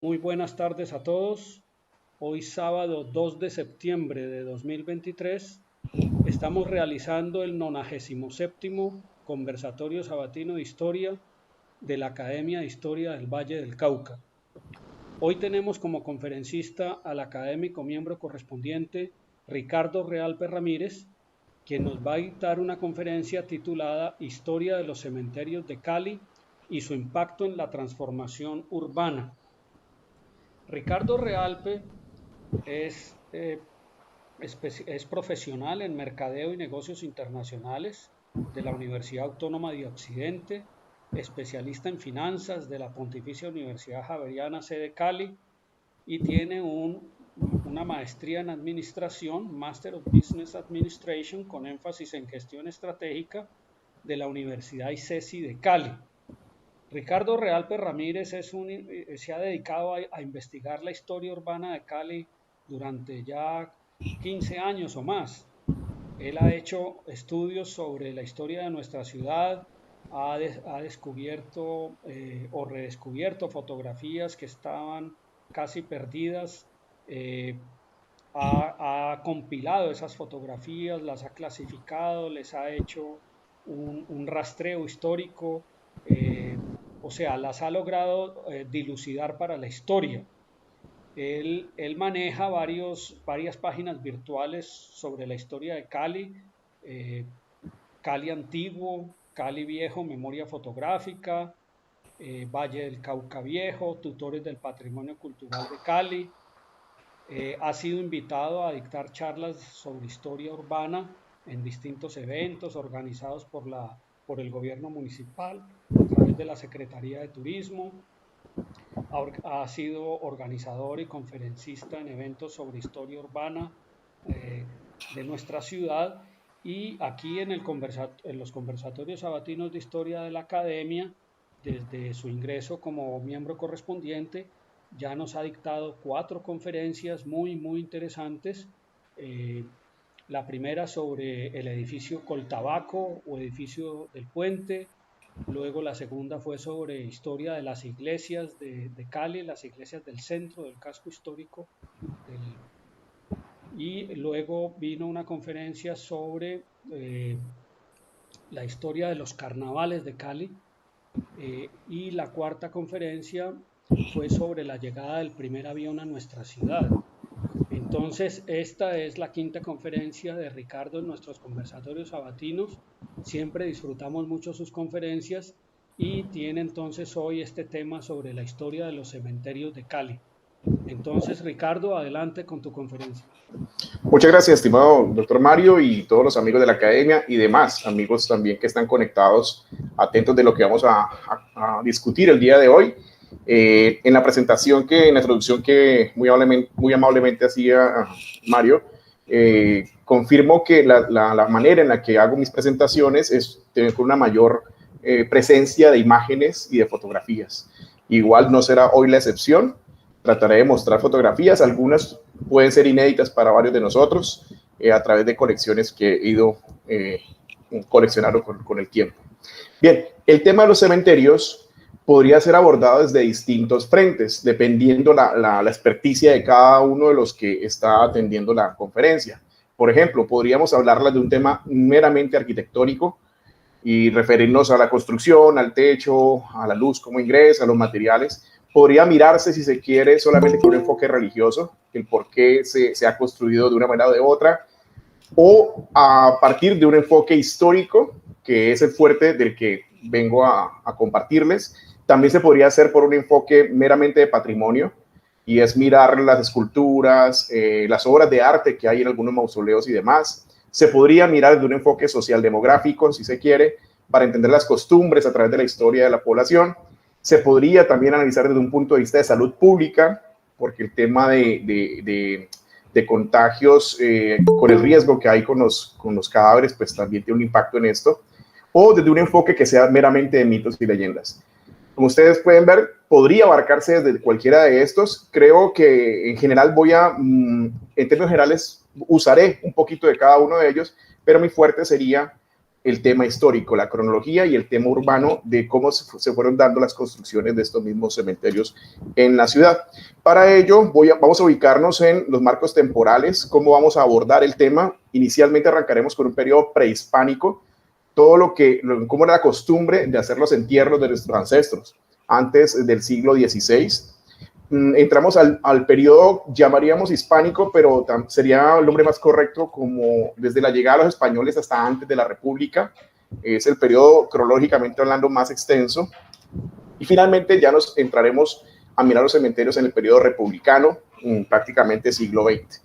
Muy buenas tardes a todos. Hoy sábado 2 de septiembre de 2023 estamos realizando el 97º Conversatorio Sabatino de Historia de la Academia de Historia del Valle del Cauca. Hoy tenemos como conferencista al académico miembro correspondiente Ricardo Realpe Ramírez, quien nos va a dictar una conferencia titulada Historia de los cementerios de Cali y su impacto en la transformación urbana. Ricardo Realpe es, eh, es profesional en mercadeo y negocios internacionales de la Universidad Autónoma de Occidente, especialista en finanzas de la Pontificia Universidad Javeriana sede Cali y tiene una maestría en administración, Master of Business Administration, con énfasis en gestión estratégica de la Universidad ICESI de Cali. Ricardo Realpe Ramírez se ha dedicado a investigar la historia urbana de Cali durante ya 15 años o más. Él ha hecho estudios sobre la historia de nuestra ciudad, ha descubierto o redescubierto fotografías que estaban casi perdidas, eh, ha compilado esas fotografías, las ha clasificado, les ha hecho un rastreo histórico, eh, o sea, las ha logrado dilucidar para la historia. Él maneja varias páginas virtuales sobre la historia de Cali, eh, Cali Antiguo, Cali Viejo, Memoria Fotográfica, Valle del Cauca Viejo, Tutores del Patrimonio Cultural de Cali. Ha sido invitado a dictar charlas sobre historia urbana en distintos eventos organizados por el gobierno municipal a través de la Secretaría de Turismo. Ha sido organizador y conferencista en eventos sobre historia urbana de nuestra ciudad y aquí en los conversatorios sabatinos de historia de la academia, desde su ingreso como miembro correspondiente, ya nos ha dictado 4 conferencias muy interesantes. Eh, la primera sobre el edificio Coltabaco o edificio del puente. Luego la segunda fue sobre historia de las iglesias de Cali, las iglesias del centro del casco histórico. Y luego vino una conferencia sobre la historia de los carnavales de Cali. Y la cuarta conferencia fue sobre la llegada del primer avión a nuestra ciudad. Entonces, esta es la quinta conferencia de Ricardo en nuestros conversatorios sabatinos. Siempre disfrutamos mucho sus conferencias y tiene entonces hoy este tema sobre la historia de los cementerios de Cali. Entonces, Ricardo, adelante con tu conferencia. Muchas gracias, estimado doctor Mario y todos los amigos de la academia y demás amigos también que están conectados, atentos de lo que vamos a discutir el día de hoy. En la presentación, en la introducción que muy amablemente hacía Mario, confirmo que la manera en la que hago mis presentaciones es tener una mayor presencia de imágenes y de fotografías. Igual no será hoy la excepción. Trataré de mostrar fotografías, algunas pueden ser inéditas para varios de nosotros a través de colecciones que he ido coleccionando con el tiempo. Bien, el tema de los cementerios podría ser abordado desde distintos frentes, dependiendo la experticia de cada uno de los que está atendiendo la conferencia. Por ejemplo, podríamos hablarles de un tema meramente arquitectónico y referirnos a la construcción, al techo, a la luz, cómo ingresa, a los materiales. Podría mirarse, si se quiere, solamente con un enfoque religioso, el por qué se ha construido de una manera o de otra, o a partir de un enfoque histórico, que es el fuerte del que vengo a compartirles. También se podría hacer por un enfoque meramente de patrimonio, y es mirar las esculturas, las obras de arte que hay en algunos mausoleos y demás. Se podría mirar desde un enfoque social demográfico, si se quiere, para entender las costumbres a través de la historia de la población. Se podría también analizar desde un punto de vista de salud pública, porque el tema de contagios con el riesgo que hay con los cadáveres, pues también tiene un impacto en esto. O desde un enfoque que sea meramente de mitos y leyendas. Como ustedes pueden ver, podría abarcarse desde cualquiera de estos. Creo que en general en términos generales, usaré un poquito de cada uno de ellos, pero mi fuerte sería el tema histórico, la cronología y el tema urbano de cómo se fueron dando las construcciones de estos mismos cementerios en la ciudad. Para ello, vamos a ubicarnos en los marcos temporales, cómo vamos a abordar el tema. Inicialmente arrancaremos con un periodo prehispánico, cómo era la costumbre de hacer los entierros de nuestros ancestros antes del siglo XVI. Entramos al periodo, llamaríamos hispánico, pero sería el nombre más correcto, como desde la llegada de los españoles hasta antes de la República. Es el periodo cronológicamente hablando más extenso. Y finalmente ya nos entraremos a mirar los cementerios en el periodo republicano, prácticamente siglo XX.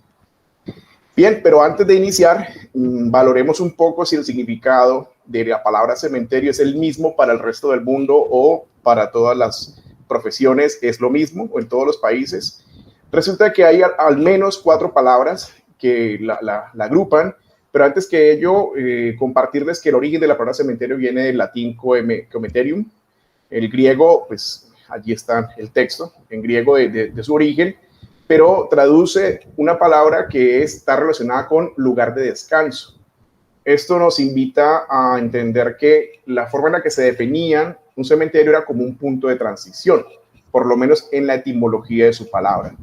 Bien, pero antes de iniciar, valoremos un poco si el significado de la palabra cementerio es el mismo para el resto del mundo o para todas las profesiones es lo mismo o en todos los países. Resulta que hay al menos 4 palabras que la agrupan, pero antes que ello, compartirles que el origen de la palabra cementerio viene del latín cemeterium. El griego, pues allí está el texto, en griego de su origen, pero traduce una palabra que está relacionada con lugar de descanso. Esto nos invita a entender que la forma en la que se definían un cementerio era como un punto de transición, por lo menos en la etimología de su palabra.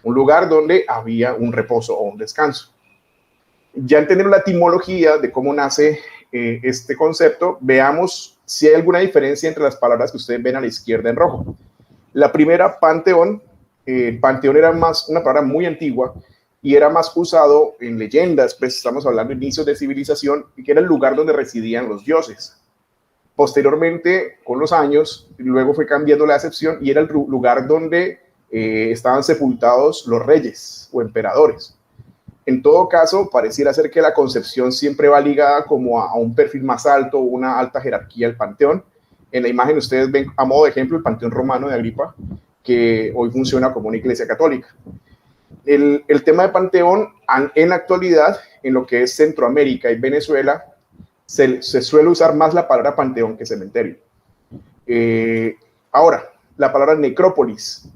Un lugar donde había un reposo o un descanso. Ya entendiendo la etimología de cómo nace este concepto, veamos si hay alguna diferencia entre las palabras que ustedes ven a la izquierda en rojo. La primera, panteón. Panteón era una palabra muy antigua y era más usado en leyendas, pues estamos hablando de inicios de civilización, y que era el lugar donde residían los dioses. Posteriormente, con los años, luego fue cambiando la acepción y era el lugar donde estaban sepultados los reyes o emperadores. En todo caso, pareciera ser que la concepción siempre va ligada como a un perfil más alto, una alta jerarquía del panteón. En la imagen ustedes ven, a modo de ejemplo, el Panteón Romano de Agripa, que hoy funciona como una iglesia católica. El tema de panteón, en la actualidad, en lo que es Centroamérica y Venezuela, se suele usar más la palabra panteón que cementerio. Ahora, la palabra necrópolis.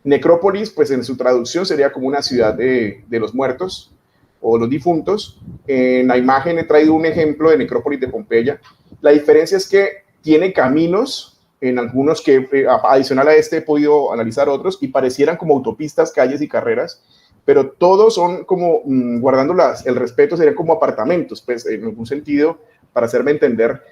Necrópolis, pues en su traducción sería como una ciudad de los muertos o los difuntos. En la imagen he traído un ejemplo de necrópolis de Pompeya. La diferencia es que tiene caminos, en algunos que adicional a este he podido analizar otros, y parecieran como autopistas, calles y carreras, pero todos son como, guardando el respeto, serían como apartamentos, pues en algún sentido, para hacerme entender,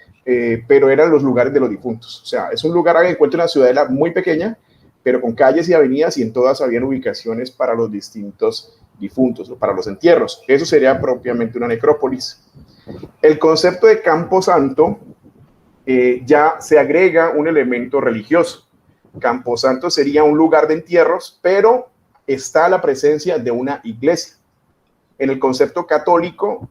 pero eran los lugares de los difuntos. O sea, es un lugar que encuentra una ciudadela muy pequeña, pero con calles y avenidas, y en todas habían ubicaciones para los distintos difuntos, o para los entierros. Eso sería propiamente una necrópolis. El concepto de camposanto ya se agrega un elemento religioso. Camposanto sería un lugar de entierros, pero está la presencia de una iglesia. En el concepto católico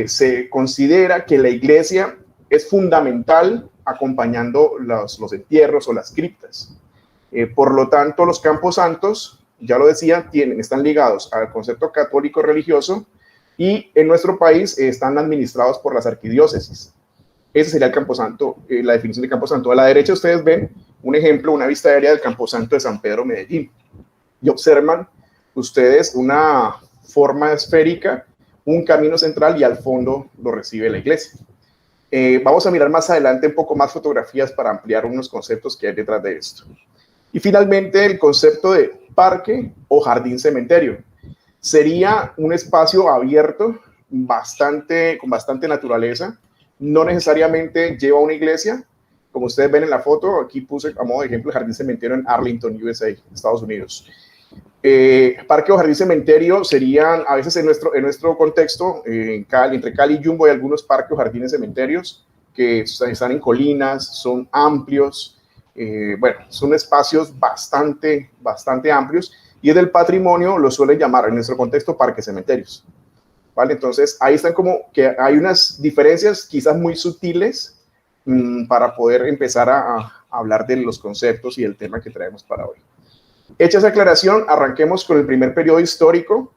se considera que la iglesia es fundamental acompañando los entierros o las criptas. Por lo tanto, los camposantos, ya lo decía, están ligados al concepto católico religioso y en nuestro país están administrados por las arquidiócesis. Ese sería el camposanto, la definición de camposanto. A la derecha ustedes ven un ejemplo, una vista aérea del camposanto de San Pedro, Medellín. Y observan ustedes una forma esférica, un camino central y al fondo lo recibe la iglesia. Vamos a mirar más adelante un poco más fotografías para ampliar unos conceptos que hay detrás de esto. Y finalmente el concepto de parque o jardín cementerio. Sería un espacio abierto, con bastante naturaleza. No necesariamente lleva una iglesia. Como ustedes ven en la foto, aquí puse a modo de ejemplo el jardín cementerio en Arlington, USA, Estados Unidos. Parque o jardín cementerio serían, a veces en nuestro contexto, entre Cali y Jumbo hay algunos parques o jardines cementerios que están en colinas, son amplios, son espacios bastante amplios, y del patrimonio lo suelen llamar en nuestro contexto parques cementerios. ¿Vale? Entonces, ahí están como que hay unas diferencias quizás muy sutiles para poder empezar a hablar de los conceptos y el tema que traemos para hoy. Hecha esa aclaración, arranquemos con el primer periodo histórico.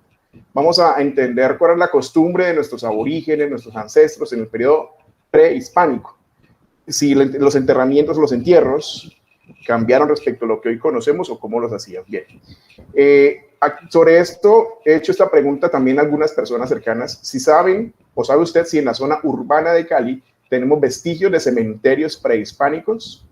Vamos a entender cuál es la costumbre de nuestros aborígenes, nuestros ancestros en el periodo prehispánico. Si los enterramientos o los entierros cambiaron respecto a lo que hoy conocemos o cómo los hacían. Bien. Sobre esto he hecho esta pregunta también a algunas personas cercanas. Si saben o sabe usted si en la zona urbana de Cali tenemos vestigios de cementerios prehispánicos,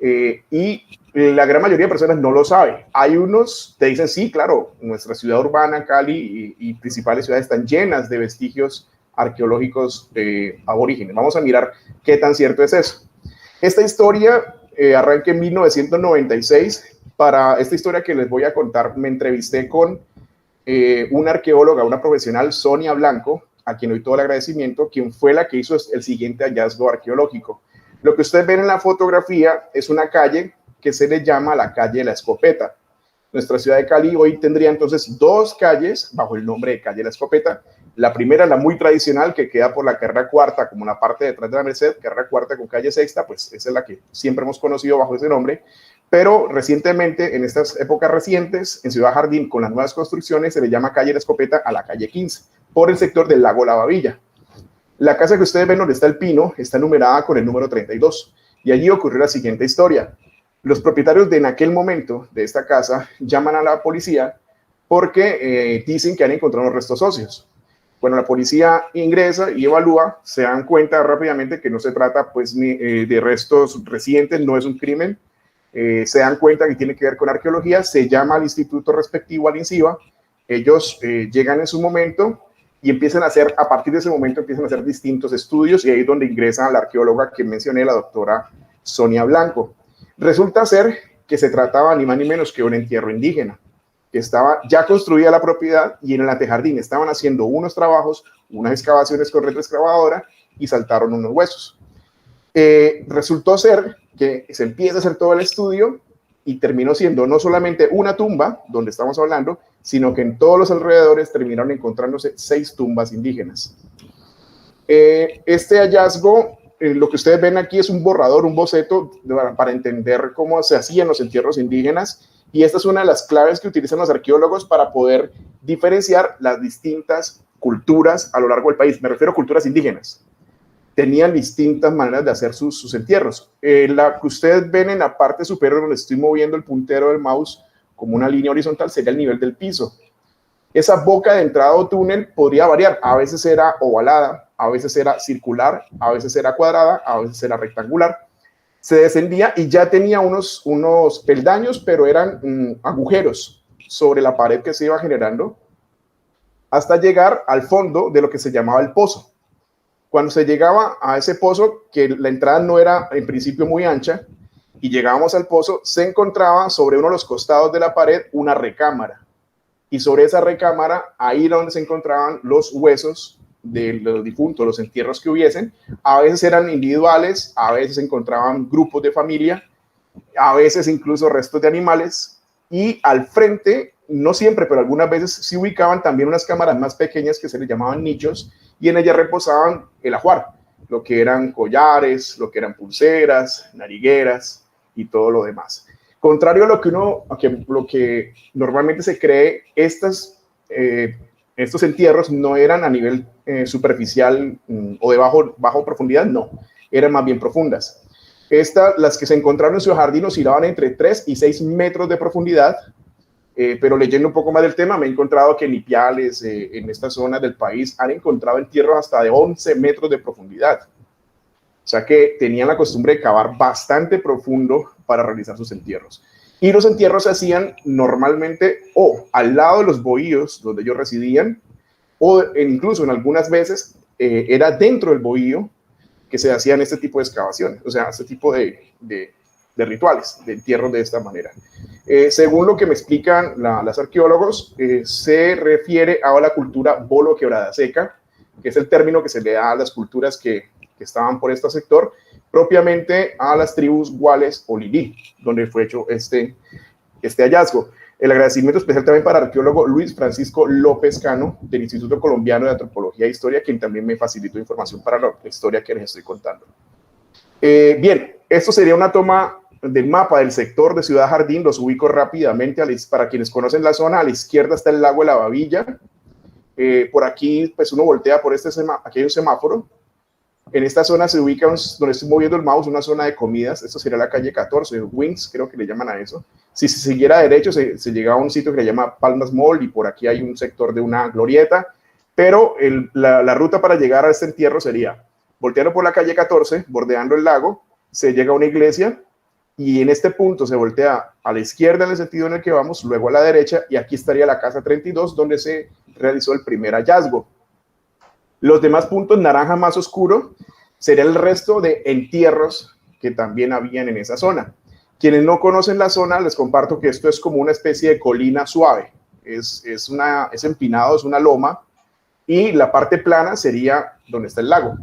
y la gran mayoría de personas no lo sabe. Hay unos que dicen, sí, claro, nuestra ciudad urbana, Cali y principales ciudades están llenas de vestigios arqueológicos aborígenes. Vamos a mirar qué tan cierto es eso. Esta historia arranca en 1996. Para esta historia que les voy a contar, me entrevisté con una arqueóloga, una profesional, Sonia Blanco, a quien doy todo el agradecimiento, quien fue la que hizo el siguiente hallazgo arqueológico. Lo que ustedes ven en la fotografía es una calle que se le llama la calle de la Escopeta. Nuestra ciudad de Cali hoy tendría entonces 2 calles bajo el nombre de calle de la Escopeta. La primera, la muy tradicional, que queda por la carrera Cuarta, como una parte detrás de la Merced, carrera Cuarta con calle Sexta, pues esa es la que siempre hemos conocido bajo ese nombre. Pero recientemente, en estas épocas recientes, en Ciudad Jardín, con las nuevas construcciones, se le llama calle de la Escopeta a la calle 15, por el sector del lago La Babilla. La casa que ustedes ven donde está el pino está numerada con el número 32, y allí ocurrió la siguiente historia. Los propietarios de en aquel momento de esta casa llaman a la policía porque dicen que han encontrado unos restos óseos. Bueno, la policía ingresa y evalúa, se dan cuenta rápidamente que no se trata pues, de restos recientes, no es un crimen. Se dan cuenta que tiene que ver con arqueología, se llama al instituto respectivo, al INCIBA. Ellos llegan en su momento y empiezan a hacer, a partir de ese momento empiezan a hacer distintos estudios, y ahí es donde ingresa la arqueóloga que mencioné, la doctora Sonia Blanco. Resulta ser que se trataba ni más ni menos que un entierro indígena, que estaba ya construida la propiedad, y en el antejardín estaban haciendo unos trabajos, unas excavaciones con retroexcavadora, y saltaron unos huesos. Resultó ser que se empieza a hacer todo el estudio y terminó siendo no solamente una tumba, donde estamos hablando, sino que en todos los alrededores terminaron encontrándose 6 tumbas indígenas. Este hallazgo, lo que ustedes ven aquí es un borrador, un boceto para entender cómo se hacían los entierros indígenas, y esta es una de las claves que utilizan los arqueólogos para poder diferenciar las distintas culturas a lo largo del país. Me refiero a culturas indígenas. Tenían distintas maneras de hacer sus entierros. La que ustedes ven en la parte superior, donde estoy moviendo el puntero del mouse como una línea horizontal, sería el nivel del piso. Esa boca de entrada o túnel podría variar. A veces era ovalada, a veces era circular, a veces era cuadrada, a veces era rectangular. Se descendía y ya tenía unos peldaños, pero eran agujeros sobre la pared que se iba generando hasta llegar al fondo de lo que se llamaba el pozo. Cuando se llegaba a ese pozo, que la entrada no era en principio muy ancha, y llegábamos al pozo, se encontraba sobre uno de los costados de la pared una recámara. Y sobre esa recámara, ahí era donde se encontraban los huesos de los difuntos, los entierros que hubiesen. A veces eran individuales, a veces se encontraban grupos de familia, a veces incluso restos de animales. Y al frente, no siempre, pero algunas veces se ubicaban también unas cámaras más pequeñas que se les llamaban nichos, y en ellas reposaban el ajuar, lo que eran collares, lo que eran pulseras, narigueras y todo lo demás. Contrario a lo que normalmente se cree, estos entierros no eran a nivel superficial o de bajo profundidad, no, eran más bien profundas. Las que se encontraron en Ciudad Jardín oscilaban entre 3 y 6 metros de profundidad, pero leyendo un poco más del tema me he encontrado que en Ipiales, en esta zona del país, han encontrado entierros hasta de 11 metros de profundidad. O sea que tenían la costumbre de cavar bastante profundo para realizar sus entierros. Y los entierros se hacían normalmente o al lado de los bohíos donde ellos residían, o incluso en algunas veces era dentro del bohío que se hacían este tipo de excavaciones, o sea, este tipo de rituales, de entierros de esta manera. Según lo que me explican las arqueólogos, se refiere a la cultura bolo quebrada seca, que es el término que se le da a las culturas que estaban por este sector, propiamente a las tribus Guales o Lilí, donde fue hecho este hallazgo. El agradecimiento especial también para el arqueólogo Luis Francisco López Cano, del Instituto Colombiano de Antropología e Historia, quien también me facilitó información para la historia que les estoy contando. Bien, esto sería una toma del mapa del sector de Ciudad Jardín. Los ubico rápidamente para quienes conocen la zona. A la izquierda está el lago de La Babilla. Por aquí, pues uno voltea por aquí hay un semáforo. En esta zona se ubica, donde estoy moviendo el mouse, una zona de comidas. Esto sería la calle 14, Wings, creo que le llaman a eso. Si se siguiera derecho, se llega a un sitio que se llama Palmas Mall, y por aquí hay un sector de una glorieta. Pero la ruta para llegar a este entierro sería volteando por la calle 14, bordeando el lago, se llega a una iglesia, y en este punto se voltea a la izquierda en el sentido en el que vamos, luego a la derecha, y aquí estaría la casa 32, donde se realizó el primer hallazgo. Los demás puntos, naranja más oscuro, sería el resto de entierros que también habían en esa zona. Quienes no conocen la zona, les comparto que esto es como una especie de colina suave. Es empinado, es una loma, y la parte plana sería donde está el lago.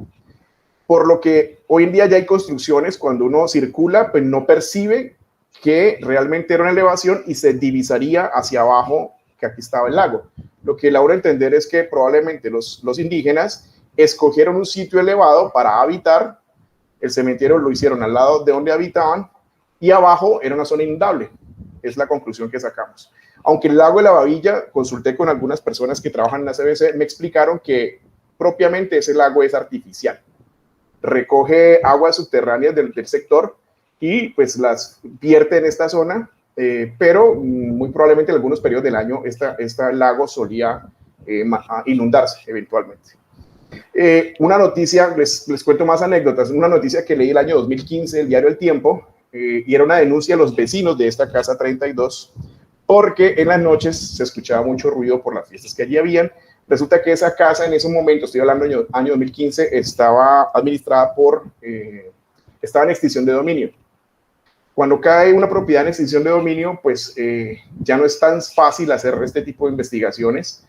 Por lo que hoy en día ya hay construcciones, cuando uno circula, pues no percibe que realmente era una elevación y se divisaría hacia abajo que aquí estaba el lago. Lo que logra entender es que probablemente los indígenas escogieron un sitio elevado para habitar, el cementerio lo hicieron al lado de donde habitaban, y abajo era una zona inundable. Es la conclusión que sacamos. Aunque el lago de la Babilla, consulté con algunas personas que trabajan en la CBC, me explicaron que propiamente ese lago es artificial. Recoge aguas subterráneas del sector y pues las vierte en esta zona, pero muy probablemente en algunos periodos del año este lago solía inundarse eventualmente. Una noticia, les cuento más anécdotas, una noticia que leí el año 2015, el diario El Tiempo, y era una denuncia a los vecinos de esta casa 32, porque en las noches se escuchaba mucho ruido por las fiestas que allí habían. Resulta que esa casa en ese momento, estoy hablando del año 2015, estaba administrada estaba en extinción de dominio. Cuando cae una propiedad en extinción de dominio, pues ya no es tan fácil hacer este tipo de investigaciones,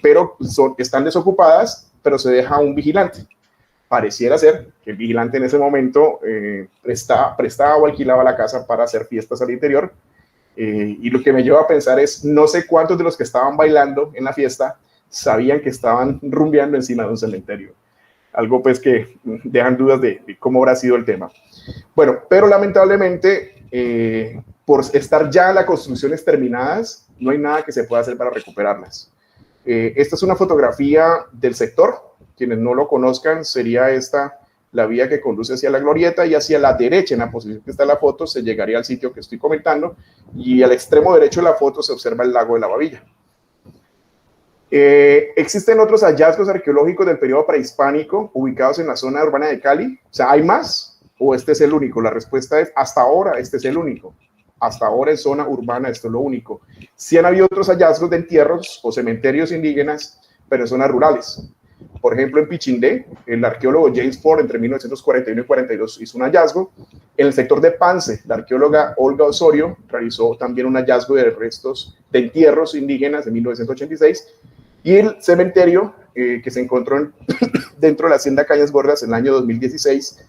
pero están desocupadas, pero se deja un vigilante. Pareciera ser que el vigilante en ese momento prestaba o alquilaba la casa para hacer fiestas al interior, y lo que me lleva a pensar es, no sé cuántos de los que estaban bailando en la fiesta sabían que estaban rumbeando encima de un cementerio. Algo pues que dejan dudas de cómo habrá sido el tema. Bueno, pero lamentablemente, por estar ya las construcciones terminadas, no hay nada que se pueda hacer para recuperarlas. Esta es una fotografía del sector. Quienes no lo conozcan, sería esta la vía que conduce hacia la glorieta, y hacia la derecha, en la posición que está la foto, se llegaría al sitio que estoy comentando, y al extremo derecho de la foto se observa el lago de la Babilla. Existen otros hallazgos arqueológicos del periodo prehispánico ubicados en la zona urbana de Cali. O sea, ¿hay más o este es el único? La respuesta es, hasta ahora este es el único. Hasta ahora en zona urbana esto es lo único. Sí han habido otros hallazgos de entierros o cementerios indígenas, pero en zonas rurales. Por ejemplo, en Pichindé, el arqueólogo James Ford entre 1941 y 42 hizo un hallazgo. En el sector de Pance, la arqueóloga Olga Osorio realizó también un hallazgo de restos de entierros indígenas en 1986. Y el cementerio que se encontró dentro de la hacienda Cañas Gordas en el año 2016,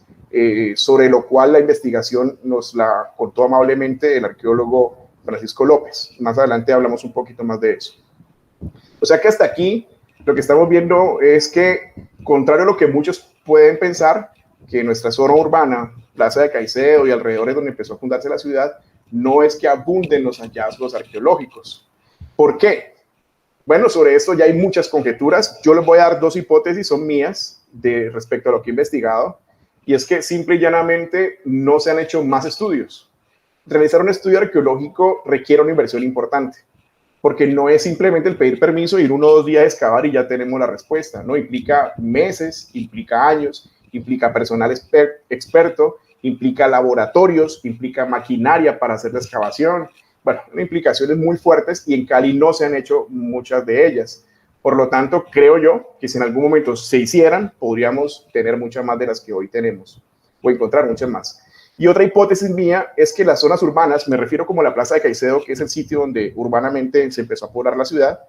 sobre lo cual la investigación nos la contó amablemente el arqueólogo Francisco López. Más adelante hablamos un poquito más de eso. O sea que hasta aquí lo que estamos viendo es que, contrario a lo que muchos pueden pensar, que nuestra zona urbana, Plaza de Caicedo y alrededores donde empezó a fundarse la ciudad, no es que abunden los hallazgos arqueológicos. ¿Por qué? Bueno, sobre esto ya hay muchas conjeturas. Yo les voy a dar dos hipótesis, son mías, respecto a lo que he investigado, y es que simple y llanamente no se han hecho más estudios. Realizar un estudio arqueológico requiere una inversión importante, porque no es simplemente el pedir permiso, ir 1 o 2 días a excavar y ya tenemos la respuesta, ¿no? Implica meses, implica años, implica personal experto, implica laboratorios, implica maquinaria para hacer la excavación. Bueno, implicaciones muy fuertes, y en Cali no se han hecho muchas de ellas. Por lo tanto, creo yo que si en algún momento se hicieran, podríamos tener muchas más de las que hoy tenemos, o encontrar muchas más. Y otra hipótesis mía es que las zonas urbanas, me refiero como la Plaza de Caicedo, que es el sitio donde urbanamente se empezó a poblar la ciudad,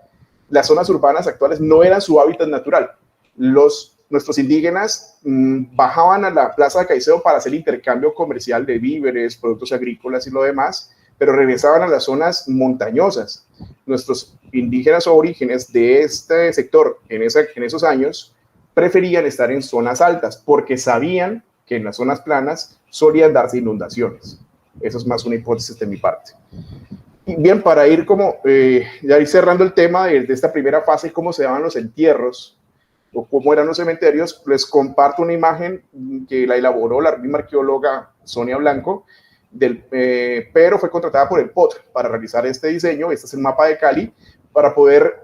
las zonas urbanas actuales no eran su hábitat natural. Nuestros indígenas bajaban a la Plaza de Caicedo para hacer intercambio comercial de víveres, productos agrícolas y lo demás, pero regresaban a las zonas montañosas. Nuestros indígenas aborígenes de este sector en esos años preferían estar en zonas altas porque sabían que en las zonas planas solían darse inundaciones. Eso es más una hipótesis de mi parte. Y bien, para ir ya ir cerrando el tema de esta primera fase, cómo se daban los entierros, o cómo eran los cementerios, les comparto una imagen que la elaboró la misma arqueóloga Sonia Blanco, pero fue contratada por el POT para realizar este diseño. Este es el mapa de Cali, para poder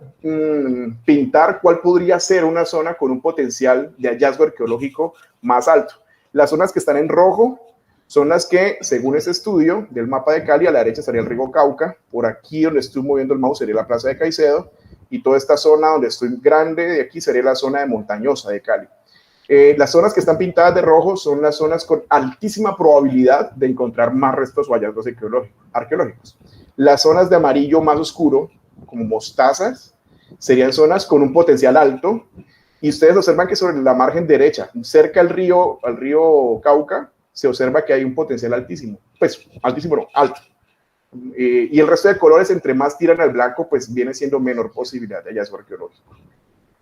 pintar cuál podría ser una zona con un potencial de hallazgo arqueológico más alto. Las zonas que están en rojo son las que, según ese estudio del mapa de Cali, a la derecha estaría el río Cauca, por aquí donde estoy moviendo el mouse sería la plaza de Caicedo, y toda esta zona donde estoy grande de aquí sería la zona de montañosa de Cali. Las zonas que están pintadas de rojo son las zonas con altísima probabilidad de encontrar más restos o hallazgos arqueológicos. Las zonas de amarillo más oscuro, como mostazas, serían zonas con un potencial alto, y ustedes observan que sobre la margen derecha, cerca al río Cauca, se observa que hay un potencial altísimo, pues altísimo no, alto. Y el resto de colores, entre más tiran al blanco, pues viene siendo menor posibilidad de hallazgo arqueológico.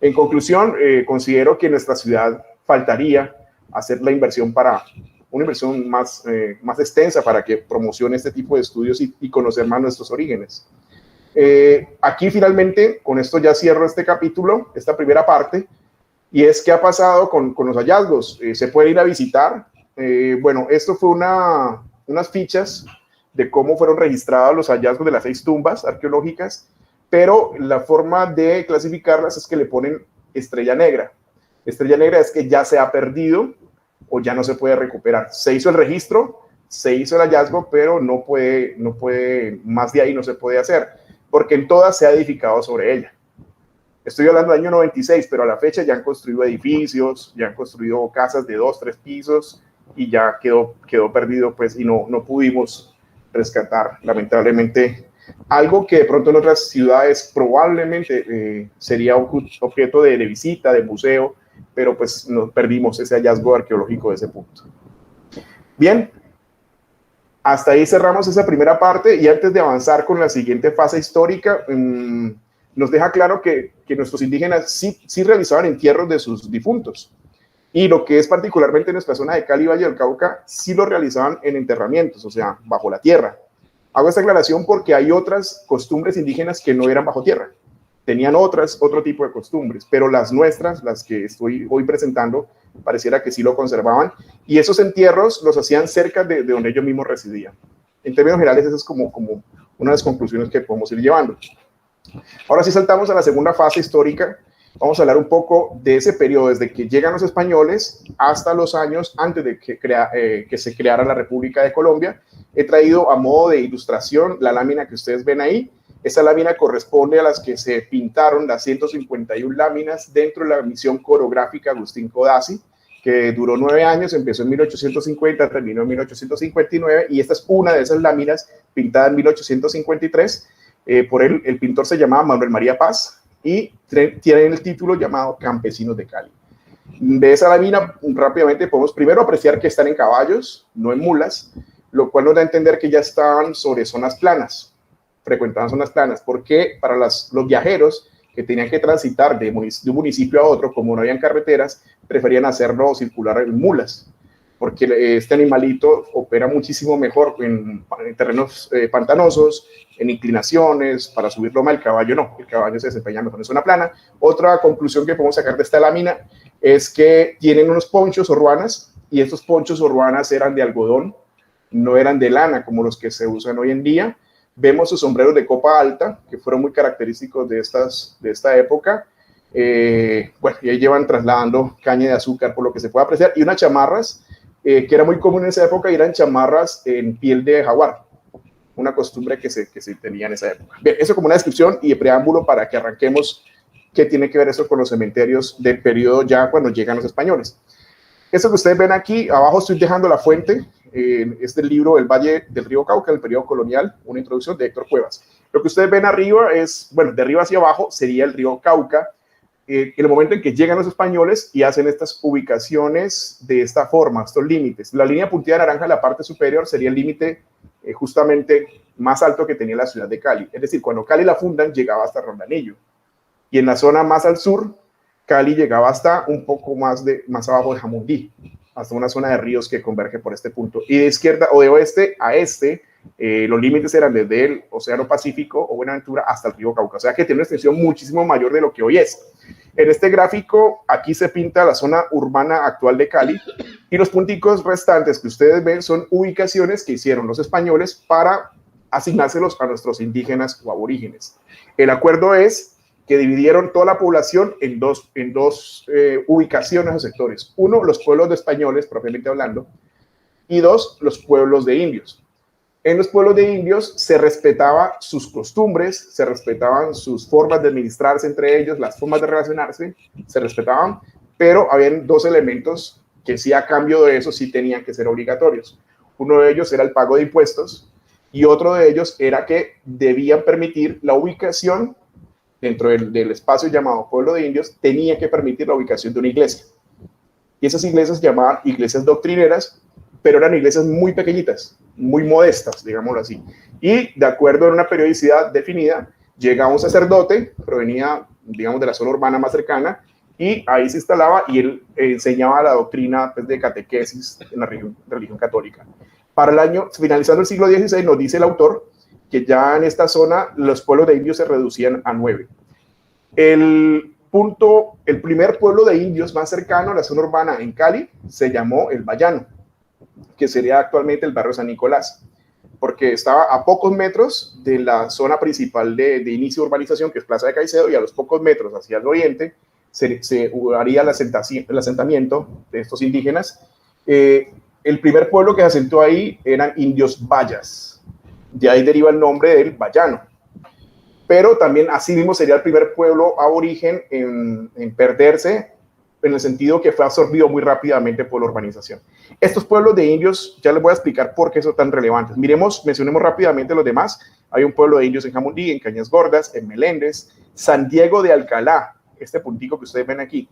En conclusión, considero que en nuestra ciudad faltaría hacer la inversión para una inversión más extensa para que promocione este tipo de estudios y conocer más nuestros orígenes. Aquí finalmente, con esto ya cierro este capítulo, esta primera parte, y es qué ha pasado con los hallazgos. Se puede ir a visitar. Bueno, esto fue unas fichas de cómo fueron registrados los hallazgos de las 6 tumbas arqueológicas, pero la forma de clasificarlas es que le ponen estrella negra. Estrella negra es que ya se ha perdido o ya no se puede recuperar. Se hizo el registro, se hizo el hallazgo, pero no puede, más de ahí no se puede hacer, porque en todas se ha edificado sobre ella. Estoy hablando del año 96, pero a la fecha ya han construido edificios, ya han construido casas de 2, 3 pisos, y ya quedó perdido, pues, y no pudimos rescatar, lamentablemente, algo que de pronto en otras ciudades probablemente sería objeto de visita, de museo, pero pues nos perdimos ese hallazgo arqueológico de ese punto. Bien, hasta ahí cerramos esa primera parte, y antes de avanzar con la siguiente fase histórica, nos deja claro que nuestros indígenas sí realizaban entierros de sus difuntos, y lo que es particularmente en nuestra zona de Cali, Valle del Cauca, sí lo realizaban en enterramientos, o sea, bajo la tierra. Hago esta aclaración porque hay otras costumbres indígenas que no eran bajo tierra, tenían otro tipo de costumbres, pero las nuestras, las que estoy hoy presentando, pareciera que sí lo conservaban, y esos entierros los hacían cerca de donde ellos mismos residían. En términos generales, esa es como una de las conclusiones que podemos ir llevando. Ahora sí saltamos a la segunda fase histórica. Vamos a hablar un poco de ese periodo, desde que llegan los españoles hasta los años antes de que se creara la República de Colombia. He traído a modo de ilustración la lámina que ustedes ven ahí. Esa lámina corresponde a las que se pintaron las 151 láminas dentro de la misión coreográfica Agustín Codazzi, que duró 9 años, empezó en 1850, terminó en 1859, y esta es una de esas láminas pintada en 1853. Por él, el pintor se llamaba Manuel María Paz, y tienen el título llamado Campesinos de Cali. De esa lámina rápidamente podemos primero apreciar que están en caballos, no en mulas, lo cual nos da a entender que ya estaban sobre zonas planas, frecuentaban zonas planas, porque para los viajeros que tenían que transitar de un municipio a otro, como no habían carreteras, preferían hacerlo circular en mulas, porque este animalito opera muchísimo mejor en terrenos pantanosos, en inclinaciones, para subir loma. El caballo no, el caballo se desempeña mejor en zona plana. Otra conclusión que podemos sacar de esta lámina es que tienen unos ponchos o ruanas, y estos ponchos o ruanas eran de algodón, no eran de lana como los que se usan hoy en día. Vemos sus sombreros de copa alta, que fueron muy característicos de esta época. Bueno, y ahí llevan trasladando caña de azúcar, por lo que se puede apreciar, y unas chamarras, que era muy común en esa época, y eran chamarras en piel de jaguar, una costumbre que se tenía en esa época. Bien, eso como una descripción y de preámbulo para que arranquemos qué tiene que ver eso con los cementerios del periodo ya cuando llegan los españoles. Eso que ustedes ven aquí, abajo estoy dejando la fuente, es del libro El Valle del Río Cauca, el periodo colonial, una introducción de Héctor Cuevas. Lo que ustedes ven arriba es, bueno, de arriba hacia abajo sería el río Cauca, en el momento en que llegan los españoles y hacen estas ubicaciones de esta forma, estos límites. La línea puntilla naranja en la parte superior sería el límite justamente más alto que tenía la ciudad de Cali. Es decir, cuando Cali la fundan, llegaba hasta Rondanillo. Y en la zona más al sur, Cali llegaba hasta un poco más abajo de Jamundí, hasta una zona de ríos que converge por este punto. Y de izquierda o de oeste a este, los límites eran desde el Océano Pacífico o Buenaventura hasta el río Cauca. O sea que tiene una extensión muchísimo mayor de lo que hoy es. En este gráfico, aquí se pinta la zona urbana actual de Cali y los punticos restantes que ustedes ven son ubicaciones que hicieron los españoles para asignárselos a nuestros indígenas o aborígenes. El acuerdo es que dividieron toda la población en dos ubicaciones o sectores. Uno, los pueblos de españoles, propiamente hablando, y dos, los pueblos de indios. En los pueblos de indios se respetaban sus costumbres, se respetaban sus formas de administrarse entre ellos, las formas de relacionarse, se respetaban, pero habían dos elementos que sí a cambio de eso sí tenían que ser obligatorios. Uno de ellos era el pago de impuestos y otro de ellos era que debían permitir la ubicación dentro del espacio llamado pueblo de indios, tenía que permitir la ubicación de una iglesia. Y esas iglesias se llamaban iglesias doctrineras, pero eran iglesias muy pequeñitas, muy modestas, digámoslo así. Y de acuerdo a una periodicidad definida, llega un sacerdote, provenía, digamos, de la zona urbana más cercana, y ahí se instalaba y él enseñaba la doctrina pues, de catequesis en la religión católica. Para el año, finalizando el siglo XVI, nos dice el autor que ya en esta zona los pueblos de indios se reducían a 9. El primer pueblo de indios más cercano a la zona urbana en Cali se llamó El Bayano, que sería actualmente el barrio San Nicolás, porque estaba a pocos metros de la zona principal de inicio de urbanización, que es Plaza de Caicedo, y a los pocos metros hacia el oriente se haría el asentamiento de estos indígenas. El primer pueblo que se asentó ahí eran indios bayas, de ahí deriva el nombre del Bayano. Pero también así mismo sería el primer pueblo aborigen en perderse, en el sentido que fue absorbido muy rápidamente por la urbanización. Estos pueblos de indios, ya les voy a explicar por qué son tan relevantes. Mencionemos rápidamente los demás. Hay un pueblo de indios en Jamundí, en Cañas Gordas, en Meléndez, San Diego de Alcalá, este puntico que ustedes ven aquí.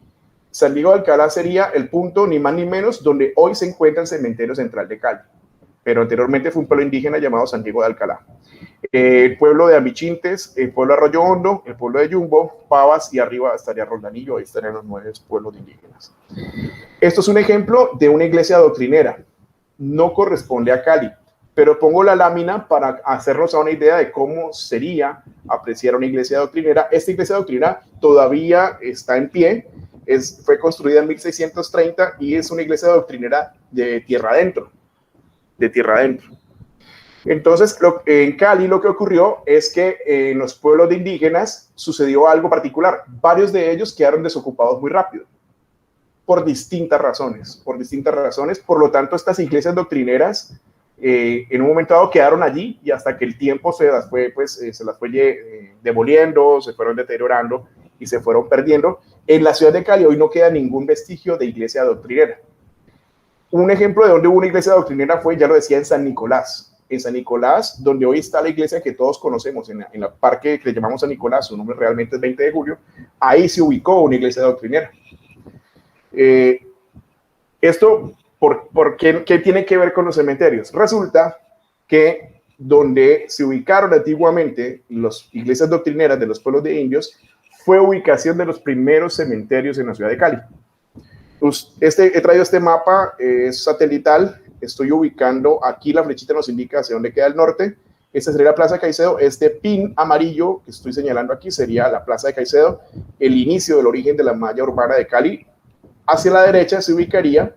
San Diego de Alcalá sería el punto, ni más ni menos, donde hoy se encuentra el cementerio central de Cali. Pero anteriormente fue un pueblo indígena llamado San Diego de Alcalá. El pueblo de Ambichintes, el pueblo de Arroyo Hondo, el pueblo de Yumbo, Pavas y arriba estaría Roldanillo, ahí estarían los 9 pueblos indígenas. Esto es un ejemplo de una iglesia doctrinera. No corresponde a Cali, pero pongo la lámina para hacernos a una idea de cómo sería apreciar una iglesia doctrinera. Esta iglesia doctrinera todavía está en pie, fue construida en 1630 y es una iglesia doctrinera de tierra adentro. Entonces, en Cali lo que ocurrió es que en los pueblos de indígenas sucedió algo particular. Varios de ellos quedaron desocupados muy rápido, por distintas razones. Por lo tanto, estas iglesias doctrineras en un momento dado quedaron allí y hasta que el tiempo se las fue demoliendo, se fueron deteriorando y se fueron perdiendo. En la ciudad de Cali hoy no queda ningún vestigio de iglesia doctrinera. Un ejemplo de donde hubo una iglesia doctrinera fue, ya lo decía, en San Nicolás. En San Nicolás, donde hoy está la iglesia que todos conocemos, en el parque que le llamamos San Nicolás, su nombre realmente es 20 de julio, ahí se ubicó una iglesia doctrinera. Esto, ¿qué tiene que ver con los cementerios? Resulta que donde se ubicaron antiguamente las iglesias doctrineras de los pueblos de indios, fue ubicación de los primeros cementerios en la ciudad de Cali. He traído este mapa, es satelital. Estoy ubicando aquí, la flechita nos indica hacia dónde queda el norte. Esta sería la Plaza de Caicedo. Este pin amarillo que estoy señalando aquí sería la Plaza de Caicedo, el inicio del origen de la malla urbana de Cali. Hacia la derecha se ubicaría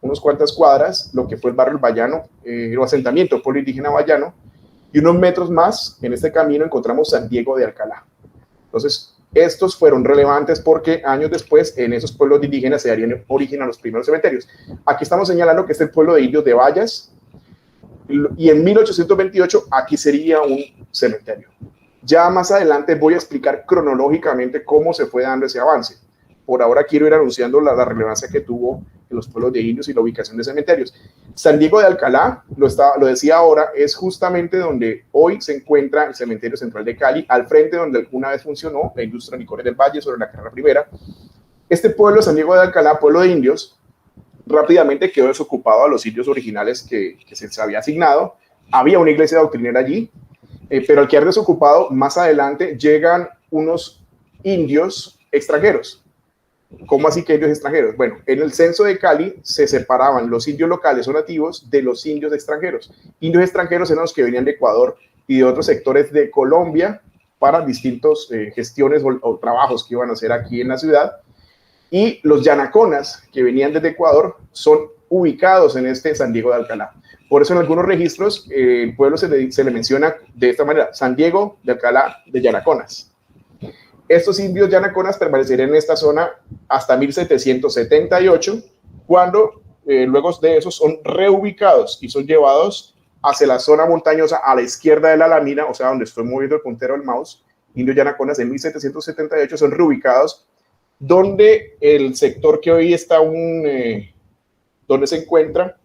unos cuantas cuadras lo que fue el barrio El Bayano, el asentamiento pueblo indígena Bayano, y unos metros más en este camino encontramos San Diego de Alcalá. Entonces, estos fueron relevantes porque años después en esos pueblos indígenas se darían origen a los primeros cementerios. Aquí estamos señalando que es el pueblo de indios de Vallas y en 1828 aquí sería un cementerio. Ya más adelante voy a explicar cronológicamente cómo se fue dando ese avance. Por ahora quiero ir anunciando la relevancia que tuvo en los pueblos de indios y la ubicación de cementerios. San Diego de Alcalá, lo decía ahora, es justamente donde hoy se encuentra el cementerio central de Cali, al frente donde alguna vez funcionó la industria Licores del Valle sobre la carrera primera. Este pueblo, San Diego de Alcalá, pueblo de indios, rápidamente quedó desocupado a los sitios originales que se había asignado. Había una iglesia doctrinera allí, pero al quedar desocupado, más adelante llegan unos indios extranjeros. ¿Cómo así que indios extranjeros? Bueno, en el censo de Cali se separaban los indios locales o nativos de los indios extranjeros. Indios extranjeros eran los que venían de Ecuador y de otros sectores de Colombia para distintos gestiones o trabajos que iban a hacer aquí en la ciudad. Y los yanaconas que venían desde Ecuador son ubicados en este San Diego de Alcalá. Por eso en algunos registros el pueblo se le menciona de esta manera: San Diego de Alcalá de Yanaconas. Estos indios yanaconas permanecerían en esta zona hasta 1778, cuando luego de eso son reubicados y son llevados hacia la zona montañosa a la izquierda de la lámina, o sea, donde estoy moviendo el puntero del mouse. Indios yanaconas en 1778 son reubicados donde el sector que hoy está donde se encuentra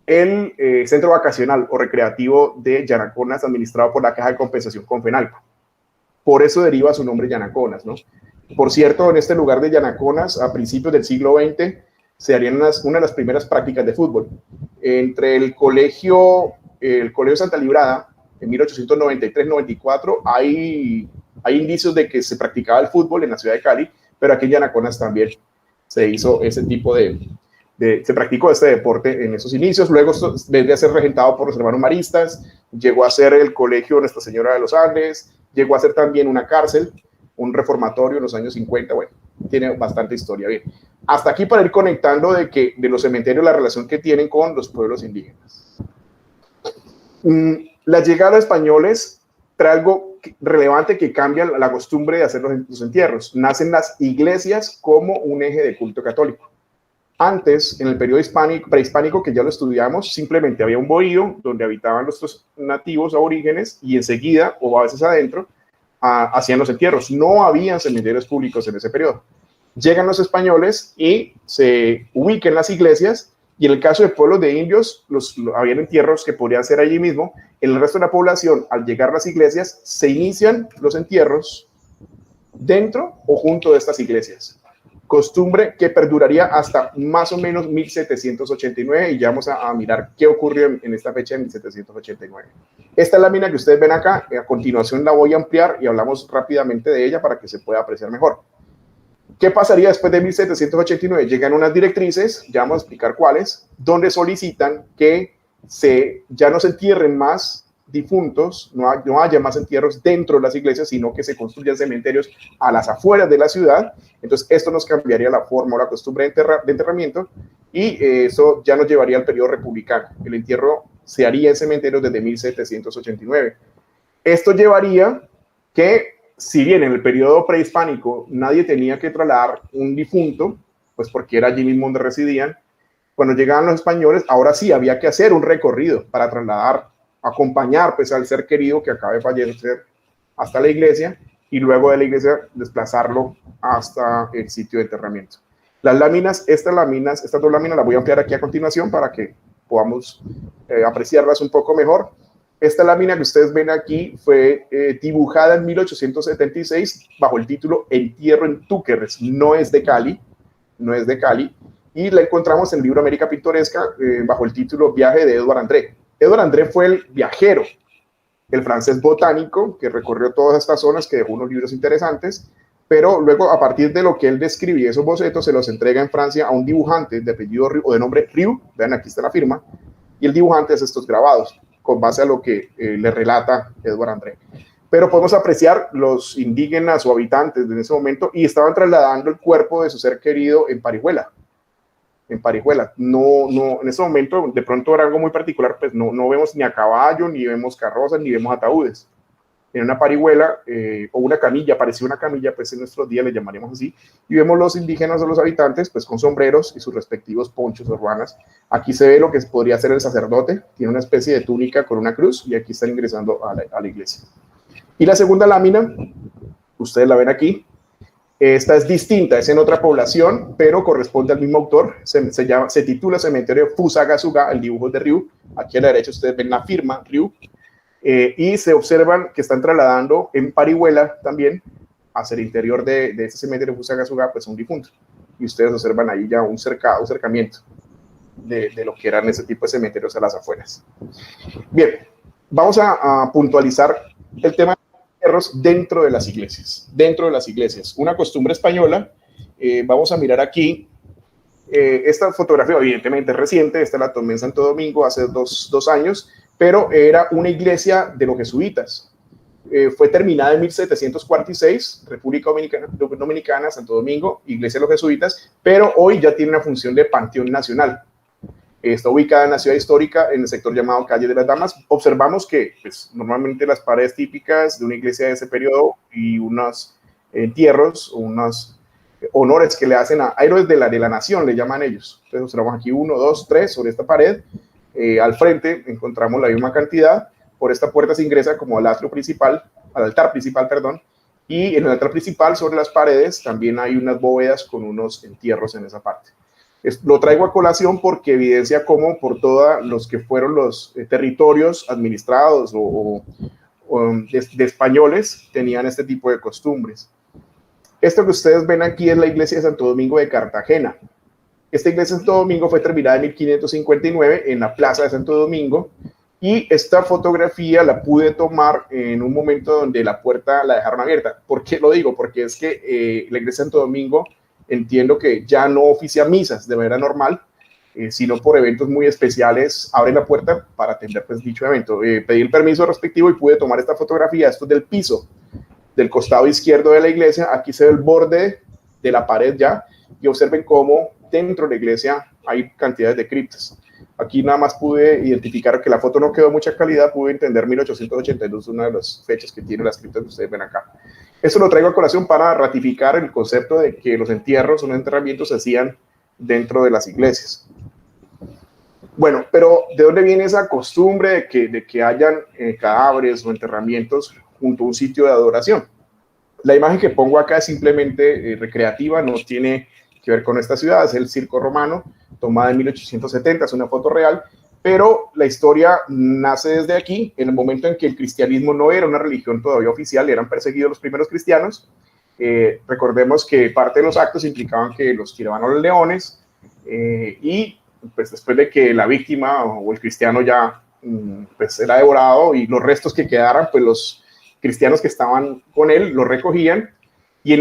el centro vacacional o recreativo de Yanaconas, administrado por la Caja de Compensación Confenalco. Por eso deriva su nombre Yanaconas, ¿no? Por cierto, en este lugar de Yanaconas, a principios del siglo XX, se harían una de las primeras prácticas de fútbol. Entre el colegio Santa Librada, en 1893-94, hay indicios de que se practicaba el fútbol en la ciudad de Cali, pero aquí en Yanaconas también se hizo ese tipo se practicó este deporte en esos inicios. Luego vendría a ser regentado por los hermanos maristas, llegó a ser el colegio Nuestra Señora de los Andes, llegó a ser también una cárcel, un reformatorio en los años 50, bueno, tiene bastante historia. Bien, hasta aquí para ir conectando de los cementerios, la relación que tienen con los pueblos indígenas. La llegada de españoles trae algo relevante que cambia la costumbre de hacer los entierros. Nacen las iglesias como un eje de culto católico. Antes, en el periodo prehispánico, que ya lo estudiamos, simplemente había un bohío donde habitaban nuestros nativos aborígenes y enseguida, o a veces adentro, hacían los entierros. No habían cementerios públicos en ese periodo. Llegan los españoles y se ubican las iglesias, y en el caso de pueblos de indios, habían entierros que podrían ser allí mismo. En el resto de la población, al llegar las iglesias, se inician los entierros dentro o junto de estas iglesias. Costumbre que perduraría hasta más o menos 1789, y ya vamos a mirar qué ocurrió en esta fecha de 1789. Esta lámina que ustedes ven acá, a continuación la voy a ampliar y hablamos rápidamente de ella para que se pueda apreciar mejor. ¿Qué pasaría después de 1789? Llegan unas directrices, ya vamos a explicar cuáles, donde solicitan que ya no se entierren más difuntos, no haya más entierros dentro de las iglesias, sino que se construyan cementerios a las afueras de la ciudad. Entonces esto nos cambiaría la forma o la costumbre de enterramiento, y eso ya nos llevaría al periodo republicano. El entierro se haría en cementerios desde 1789. Esto llevaría que, si bien en el periodo prehispánico nadie tenía que trasladar un difunto, pues porque era allí mismo donde residían, cuando llegaban los españoles, ahora sí había que hacer un recorrido para acompañar pues al ser querido que acaba de fallecer hasta la iglesia, y luego de la iglesia desplazarlo hasta el sitio de enterramiento. Estas dos láminas las voy a ampliar aquí a continuación para que podamos apreciarlas un poco mejor. Esta lámina que ustedes ven aquí fue dibujada en 1876 bajo el título Entierro en Túquerres. No es de Cali, y la encontramos en el libro América Pintoresca bajo el título Viaje de Edward André. Edward André fue el viajero, el francés botánico que recorrió todas estas zonas, que dejó unos libros interesantes, pero luego, a partir de lo que él describe, esos bocetos se los entrega en Francia a un dibujante de apellido o de nombre Riou. Vean, aquí está la firma, y el dibujante hace estos grabados con base a lo que le relata Edward André. Pero podemos apreciar los indígenas o habitantes de ese momento, y estaban trasladando el cuerpo de su ser querido en parihuela. No, en ese momento de pronto era algo muy particular, pues no vemos ni a caballo, ni vemos carrozas, ni vemos ataúdes. En una parihuela o una camilla, parecía una camilla, pues en nuestros días le llamaríamos así, y vemos los indígenas o los habitantes pues con sombreros y sus respectivos ponchos o ruanas. Aquí se ve lo que podría ser el sacerdote, tiene una especie de túnica con una cruz, y aquí están ingresando a la iglesia. Y la segunda lámina, ustedes la ven aquí. Esta es distinta, es en otra población, pero corresponde al mismo autor. Se titula Cementerio Fusagasugá, el dibujo de Riou. Aquí a la derecha ustedes ven la firma Riou. Y se observan que están trasladando en parihuela también hacia el interior de este cementerio Fusagasugá, pues un difunto. Y ustedes observan ahí ya un cercamiento de lo que eran ese tipo de cementerios a las afueras. Bien, vamos a puntualizar el tema dentro de las iglesias, una costumbre española. Vamos a mirar aquí esta fotografía, evidentemente reciente. Esta la tomé en Santo Domingo hace dos años, pero era una iglesia de los jesuitas. fue terminada en 1746, República Dominicana, Santo Domingo, Iglesia de los Jesuitas, pero hoy ya tiene una función de panteón nacional. Está ubicada en la ciudad histórica, en el sector llamado Calle de las Damas. Observamos que pues, normalmente las paredes típicas de una iglesia de ese periodo y unos entierros, unos honores que le hacen a héroes de la nación, le llaman ellos. Entonces observamos aquí 1, 2, 3 sobre esta pared. Al frente encontramos la misma cantidad. Por esta puerta se ingresa como al altar principal, y en el altar principal sobre las paredes también hay unas bóvedas con unos entierros en esa parte. Lo traigo a colación porque evidencia cómo por todos los que fueron los territorios administrados de españoles tenían este tipo de costumbres. Esto que ustedes ven aquí es la iglesia de Santo Domingo de Cartagena. Esta iglesia de Santo Domingo fue terminada en 1559 en la plaza de Santo Domingo. Y esta fotografía la pude tomar en un momento donde la puerta la dejaron abierta. ¿Por qué lo digo? Porque es que la iglesia de Santo Domingo entiendo que ya no oficia misas de manera normal, sino por eventos muy especiales abren la puerta para atender pues, dicho evento. Pedí el permiso respectivo y pude tomar esta fotografía. Esto es del piso, del costado izquierdo de la iglesia. Aquí se ve el borde de la pared ya y observen cómo dentro de la iglesia hay cantidades de criptas. Aquí nada más pude identificar que la foto no quedó de mucha calidad, pude entender 1882, una de las fechas que tiene las criptas que ustedes ven acá. Esto lo traigo a colación para ratificar el concepto de que los entierros o los enterramientos se hacían dentro de las iglesias. Bueno, pero ¿de dónde viene esa costumbre de que hayan cadáveres o enterramientos junto a un sitio de adoración? La imagen que pongo acá es simplemente recreativa, no tiene que ver con esta ciudad, es el Circo Romano, tomada en 1870, es una foto real, pero la historia nace desde aquí, en el momento en que el cristianismo no era una religión todavía oficial, eran perseguidos los primeros cristianos. Recordemos que parte de los actos implicaban que los tiraban a los leones, y pues después de que la víctima o el cristiano ya pues era devorado y los restos que quedaran, pues los cristianos que estaban con él los recogían y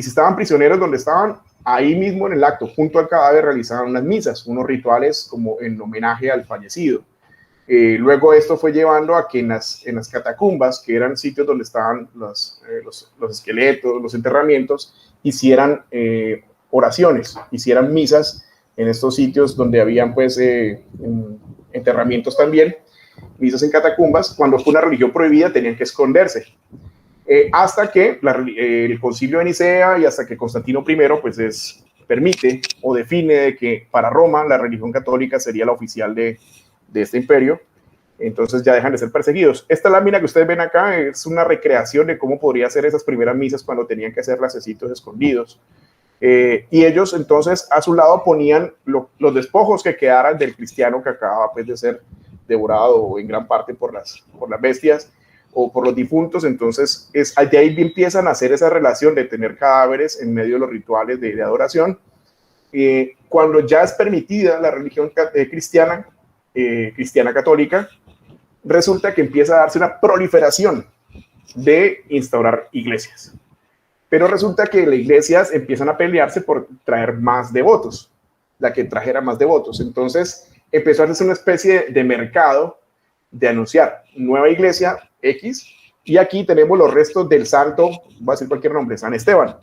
si estaban prisioneros donde estaban, ahí mismo en el acto, junto al cadáver, realizaban unas misas, unos rituales como en homenaje al fallecido. Luego esto fue llevando a que en las catacumbas, que eran sitios donde estaban los esqueletos, los enterramientos, hicieran oraciones, hicieran misas en estos sitios donde habían pues enterramientos también, misas en catacumbas. Cuando fue una religión prohibida tenían que esconderse. Hasta que el concilio de Nicea y hasta que Constantino I pues permite o define de que para Roma la religión católica sería la oficial de este imperio, entonces ya dejan de ser perseguidos. Esta lámina que ustedes ven acá es una recreación de cómo podría ser esas primeras misas cuando tenían que hacer lacecitos escondidos. Y ellos entonces a su lado ponían los despojos que quedaran del cristiano que acababa pues de ser devorado en gran parte por las bestias o por los difuntos. Entonces de ahí empiezan a hacer esa relación de tener cadáveres en medio de los rituales de adoración. Cuando ya es permitida la religión cristiana católica, resulta que empieza a darse una proliferación de instaurar iglesias. Pero resulta que las iglesias empiezan a pelearse por traer más devotos, la que trajera más devotos. Entonces empezó a hacerse una especie de mercado de anunciar nueva iglesia X, y aquí tenemos los restos del santo, voy a decir cualquier nombre, San Esteban.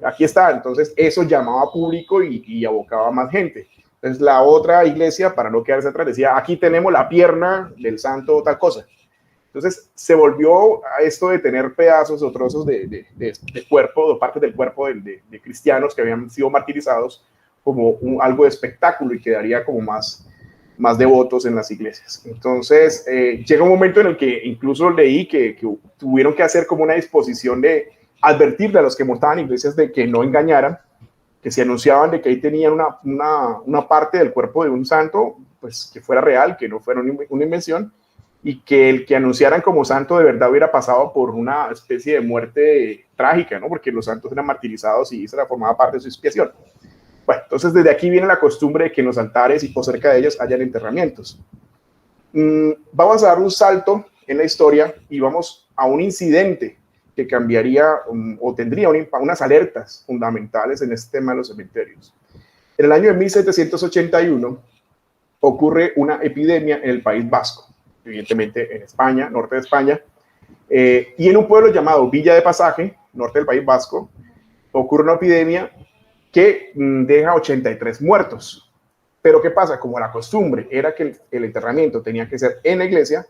Aquí está, entonces eso llamaba público y abocaba a más gente. Entonces la otra iglesia, para no quedarse atrás, decía, aquí tenemos la pierna del santo tal cosa. Entonces se volvió a esto de tener pedazos o trozos de cuerpo, o partes del cuerpo de cristianos que habían sido martirizados, como algo de espectáculo y quedaría como más devotos en las iglesias. Entonces llega un momento en el que incluso leí que tuvieron que hacer como una disposición de advertirle a los que montaban iglesias de que no engañaran, que si anunciaban de que ahí tenían una parte del cuerpo de un santo, pues que fuera real, que no fuera una invención, y que el que anunciaran como santo de verdad hubiera pasado por una especie de muerte trágica, ¿no? Porque los santos eran martirizados y esa formaba parte de su expiación. Bueno, entonces desde aquí viene la costumbre de que en los altares y por cerca de ellos hayan enterramientos. Vamos a dar un salto en la historia y vamos a un incidente que cambiaría o tendría unas alertas fundamentales en este tema de los cementerios. En el año de 1781 ocurre una epidemia en el País Vasco, evidentemente en España, norte de España, Y en un pueblo llamado Villa de Pasaje, norte del País Vasco, ocurre una epidemia que deja 83 muertos. Pero ¿qué pasa? Como la costumbre era que el enterramiento tenía que ser en la iglesia,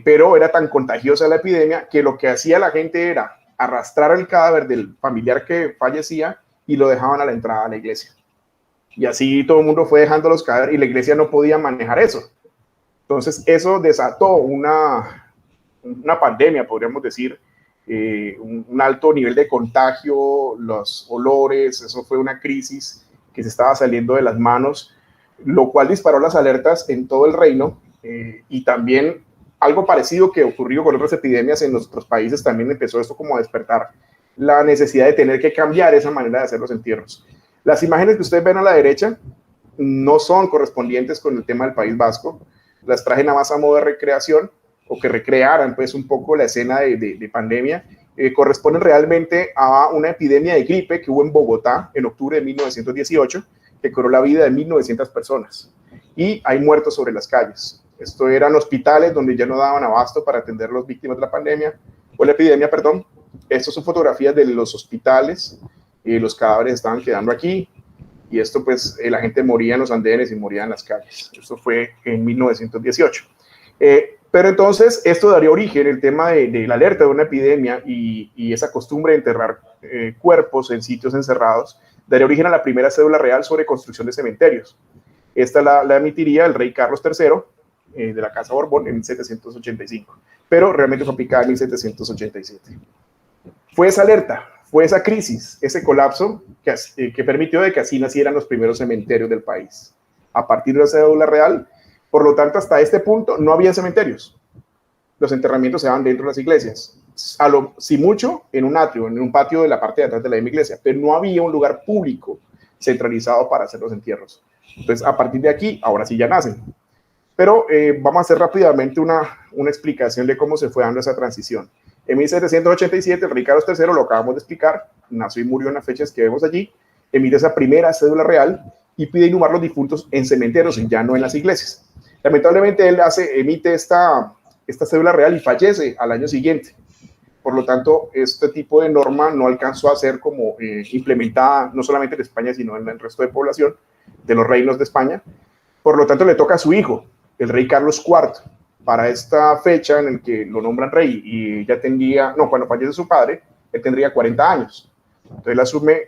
pero era tan contagiosa la epidemia que lo que hacía la gente era arrastrar el cadáver del familiar que fallecía y lo dejaban a la entrada de la iglesia. Y así todo el mundo fue dejando los cadáveres y la iglesia no podía manejar eso. Entonces eso desató una pandemia, podríamos decir, un alto nivel de contagio, los olores, eso fue una crisis que se estaba saliendo de las manos, lo cual disparó las alertas en todo el reino, y también algo parecido que ocurrió con otras epidemias en nuestros países, también empezó esto como a despertar la necesidad de tener que cambiar esa manera de hacer los entierros. Las imágenes que ustedes ven a la derecha no son correspondientes con el tema del País Vasco, las traje nada más a modo de recreación, o que recrearan pues un poco la escena de pandemia. Corresponden realmente a una epidemia de gripe que hubo en Bogotá en octubre de 1918, que cobró la vida de 1.900 personas, y hay muertos sobre las calles. Esto eran hospitales donde ya no daban abasto para atender a las víctimas de la pandemia, o la epidemia, perdón. Estas son fotografías de los hospitales, los cadáveres estaban quedando aquí, y esto pues la gente moría en los andenes y moría en las calles. Esto fue en 1918. Pero entonces esto daría origen, el tema de la alerta de una epidemia y esa costumbre de enterrar cuerpos en sitios encerrados, daría origen a la primera cédula real sobre construcción de cementerios. Esta la emitiría el rey Carlos III de la Casa Borbón en 1785, pero realmente fue aplicada en 1787. Fue esa alerta, fue esa crisis, ese colapso que permitió de que así nacieran los primeros cementerios del país. A partir de la cédula real, por lo tanto, hasta este punto no había cementerios. Los enterramientos se daban dentro de las iglesias. Si mucho, en un atrio, en un patio de la parte de atrás de la misma iglesia, pero no había un lugar público centralizado para hacer los entierros. Entonces, a partir de aquí, ahora sí ya nacen. Pero vamos a hacer rápidamente una explicación de cómo se fue dando esa transición. En 1787, el rey Carlos III, lo acabamos de explicar, nació y murió en las fechas que vemos allí, emite esa primera cédula real y pide inhumar los difuntos en cementerios, ya no en las iglesias. Lamentablemente él emite esta cédula real y fallece al año siguiente. Por lo tanto, este tipo de norma no alcanzó a ser como implementada, no solamente en España, sino en el resto de población de los reinos de España. Por lo tanto, le toca a su hijo, el rey Carlos IV, para esta fecha en la que lo nombran rey y ya tendría, cuando fallece su padre, él tendría 40 años. Entonces él asume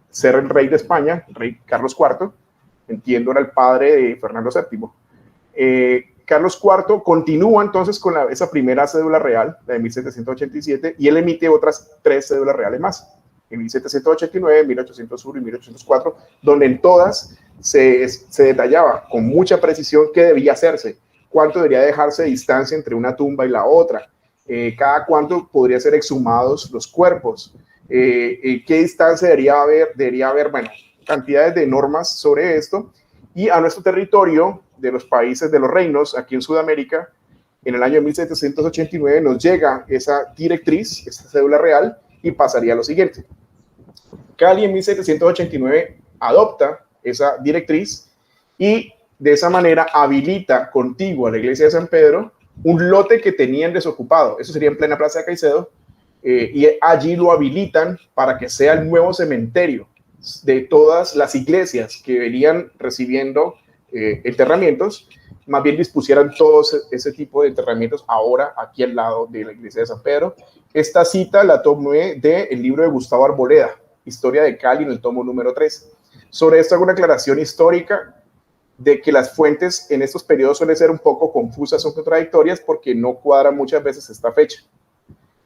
ser el rey de España, el rey Carlos IV, entiendo era el padre de Fernando VII. Carlos IV continúa entonces con esa primera cédula real, la de 1787, y él emite otras 3 cédulas reales más, en 1789, 1801 y 1804, donde en todas se detallaba con mucha precisión qué debía hacerse, cuánto debería dejarse de distancia entre una tumba y la otra, cada cuánto podría ser exhumados los cuerpos, qué distancia debería haber, bueno, cantidades de normas sobre esto. Y a nuestro territorio, de los países de los reinos, aquí en Sudamérica, en el año 1789 nos llega esa directriz, esa cédula real, y pasaría a lo siguiente. Cali en 1789 adopta esa directriz y de esa manera habilita contiguo a la iglesia de San Pedro un lote que tenían desocupado. Eso sería en plena Plaza de Caicedo, y allí lo habilitan para que sea el nuevo cementerio de todas las iglesias que venían recibiendo enterramientos, más bien dispusieran todos ese tipo de enterramientos ahora aquí al lado de la iglesia de San Pedro. Esta cita la tomé del libro de Gustavo Arboleda, Historia de Cali, en el tomo número 3. Sobre esto hago una aclaración histórica de que las fuentes en estos periodos suelen ser un poco confusas o contradictorias porque no cuadra muchas veces esta fecha.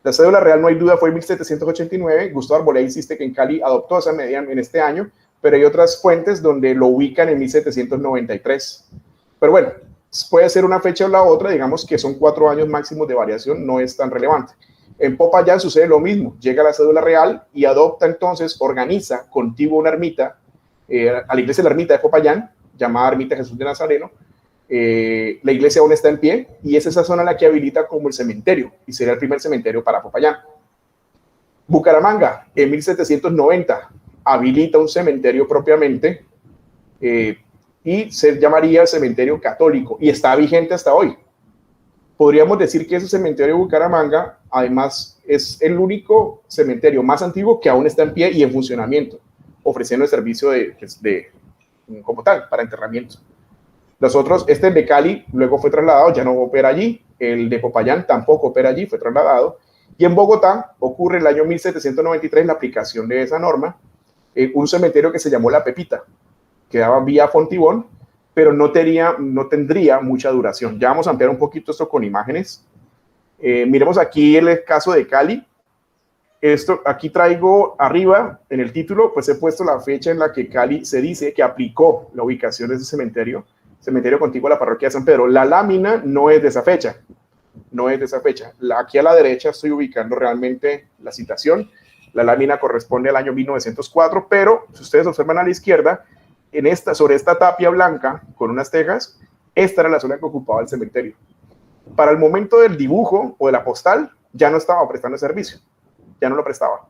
La cédula real, no hay duda, fue en 1789. Gustavo Arboleda insiste que en Cali adoptó esa medida en este año, pero hay otras fuentes donde lo ubican en 1793. Pero bueno, puede ser una fecha o la otra, digamos que son 4 años máximos de variación, no es tan relevante. En Popayán sucede lo mismo, llega la cédula real y adopta entonces, organiza contiguo una ermita, a la iglesia de la ermita de Popayán, llamada Ermita Jesús de Nazareno. La iglesia aún está en pie y es esa zona la que habilita como el cementerio y sería el primer cementerio para Popayán. Bucaramanga, en 1790, habilita un cementerio propiamente y se llamaría el cementerio católico y está vigente hasta hoy. podríamos decir que ese cementerio de Bucaramanga, además, es el único cementerio más antiguo que aún está en pie y en funcionamiento, ofreciendo el servicio como tal, para enterramiento. Los otros, este de Cali, luego fue trasladado, ya no opera allí. El de Popayán tampoco opera allí, fue trasladado. Y en Bogotá ocurre el año 1793 la aplicación de esa norma, un cementerio que se llamó La Pepita, que daba vía Fontibón, pero no tendría mucha duración. Ya vamos a ampliar un poquito esto con imágenes. Miremos aquí el caso de Cali. Esto aquí traigo arriba en el título, pues he puesto la fecha en la que Cali se dice que aplicó la ubicación de ese cementerio contiguo a la parroquia de San Pedro. La lámina no es de esa fecha, Aquí a la derecha estoy ubicando realmente la citación. La lámina corresponde al año 1904, pero si ustedes observan a la izquierda, sobre esta tapia blanca con unas tejas, esta era la zona que ocupaba el cementerio. Para el momento del dibujo o de la postal, ya no estaba prestando servicio, ya no lo prestaba,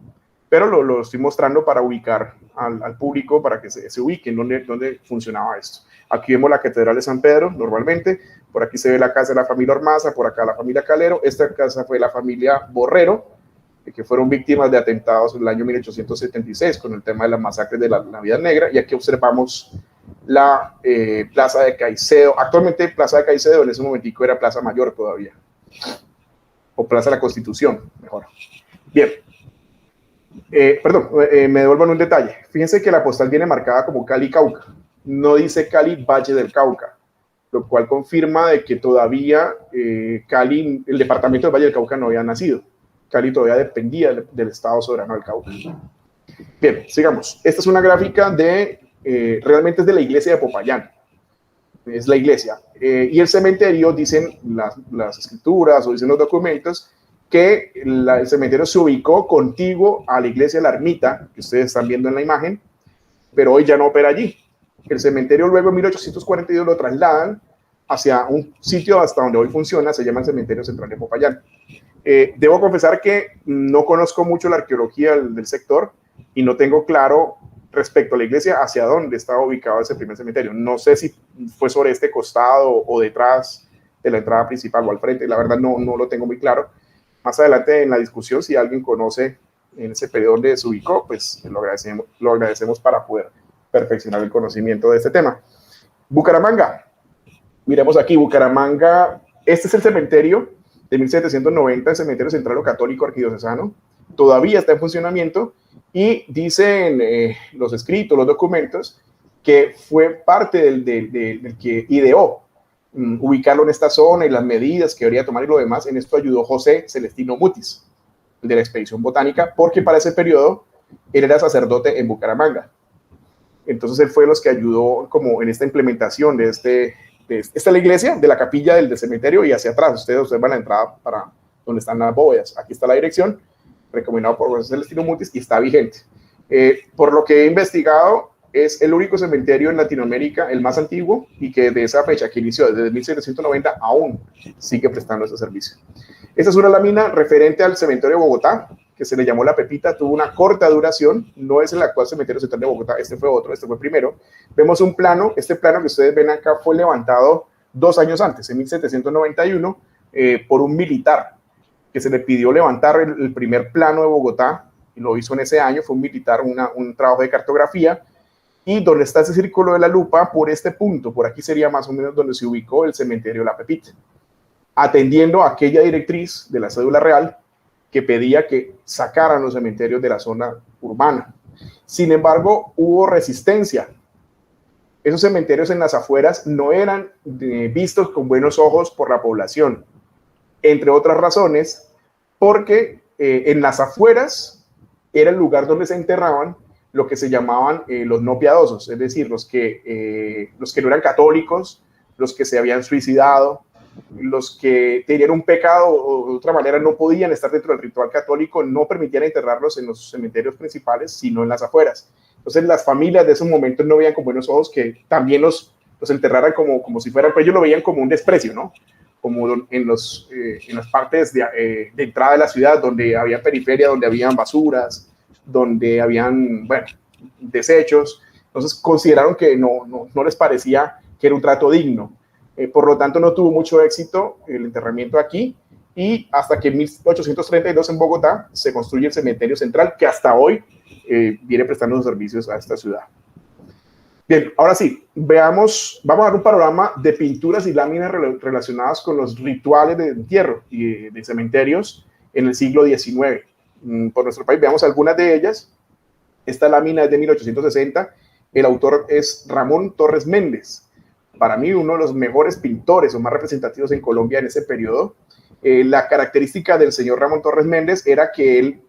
pero lo estoy mostrando para ubicar al público, para que se ubiquen dónde funcionaba esto. Aquí vemos la Catedral de San Pedro, normalmente, por aquí se ve la casa de la familia Ormaza, por acá la familia Calero, esta casa fue la familia Borrero, que fueron víctimas de atentados en el año 1876 con el tema de las masacres de la Navidad Negra, y aquí observamos la Plaza de Caicedo, actualmente Plaza de Caicedo, en ese momentico era Plaza Mayor todavía, o Plaza de la Constitución, mejor. Bien, me devuelvo en un detalle. Fíjense que la postal viene marcada como Cali Cauca, no dice Cali Valle del Cauca, lo cual confirma de que todavía Cali, el departamento del Valle del Cauca no había nacido. Cali todavía dependía del Estado soberano del Cauca. Bien, sigamos. Esta es una gráfica realmente es de la iglesia de Popayán. Es la iglesia. Y el cementerio, dicen las escrituras o dicen los documentos, que el cementerio se ubicó contiguo a la iglesia de la Ermita, que ustedes están viendo en la imagen, pero hoy ya no opera allí. El cementerio luego en 1842 lo trasladan hacia un sitio hasta donde hoy funciona, se llama el Cementerio Central de Popayán. Debo confesar que no conozco mucho la arqueología del sector y no tengo claro respecto a la iglesia hacia dónde estaba ubicado ese primer cementerio. No sé si fue sobre este costado o detrás de la entrada principal o al frente, la verdad no lo tengo muy claro. Más adelante en la discusión, si alguien conoce en ese periodo donde se ubicó, pues lo agradecemos para poder perfeccionar el conocimiento de este tema. Bucaramanga, miremos aquí, Bucaramanga, este es el cementerio de 1790, el cementerio central católico arquidiocesano, todavía está en funcionamiento y dicen los escritos, los documentos, que fue parte del que ideó ubicarlo en esta zona y las medidas que debería tomar y lo demás. En esto ayudó José Celestino Mutis, de la expedición botánica, porque para ese periodo él era sacerdote en Bucaramanga. Entonces él fue los que ayudó como en esta implementación de esta es la iglesia, de la capilla del cementerio, y hacia atrás ustedes observan la entrada para donde están las bóvedas. Aquí está la dirección, recomendado por José Celestino Mutis, y está vigente. Por lo que he investigado, es el único cementerio en Latinoamérica, el más antiguo, y que de esa fecha que inició desde 1790 aún sigue prestando ese servicio. Esta es una lámina referente al cementerio de Bogotá, que se le llamó La Pepita, tuvo una corta duración, no es el actual cementerio central de Bogotá, este fue otro, este fue primero. Vemos un plano, este plano que ustedes ven acá fue levantado 2 años antes, en 1791, por un militar, que se le pidió levantar el primer plano de Bogotá, y lo hizo en ese año, fue un militar, un trabajo de cartografía, y donde está ese círculo de la lupa, por este punto, por aquí sería más o menos donde se ubicó el cementerio de La Pepita, atendiendo a aquella directriz de la cédula real que pedía que sacaran los cementerios de la zona urbana. Sin embargo, hubo resistencia. Esos cementerios en las afueras no eran vistos con buenos ojos por la población, entre otras razones, porque en las afueras era el lugar donde se enterraban lo que se llamaban los no piadosos, es decir, los que no eran católicos, los que se habían suicidado, los que tenían un pecado o de otra manera no podían estar dentro del ritual católico, no permitían enterrarlos en los cementerios principales, sino en las afueras. Entonces las familias de esos momentos no veían con buenos ojos que también los enterraran como si fueran, pues ellos lo veían como un desprecio, ¿no? Como en las partes de entrada de la ciudad, donde había periferia, donde habían basuras, donde habían, bueno, desechos. Entonces consideraron que no les parecía que era un trato digno. por lo tanto no tuvo mucho éxito el enterramiento aquí, y hasta que en 1832 en Bogotá se construye el cementerio central, que hasta hoy viene prestando sus servicios a esta ciudad. Bien, ahora sí, vamos a dar un panorama de pinturas y láminas relacionadas con los rituales de entierro y de cementerios en el siglo XIX. Por nuestro país, veamos algunas de ellas. Esta lámina es de 1860, el autor es Ramón Torres Méndez, para mí uno de los mejores pintores o más representativos en Colombia en ese periodo. La característica del señor Ramón Torres Méndez era que él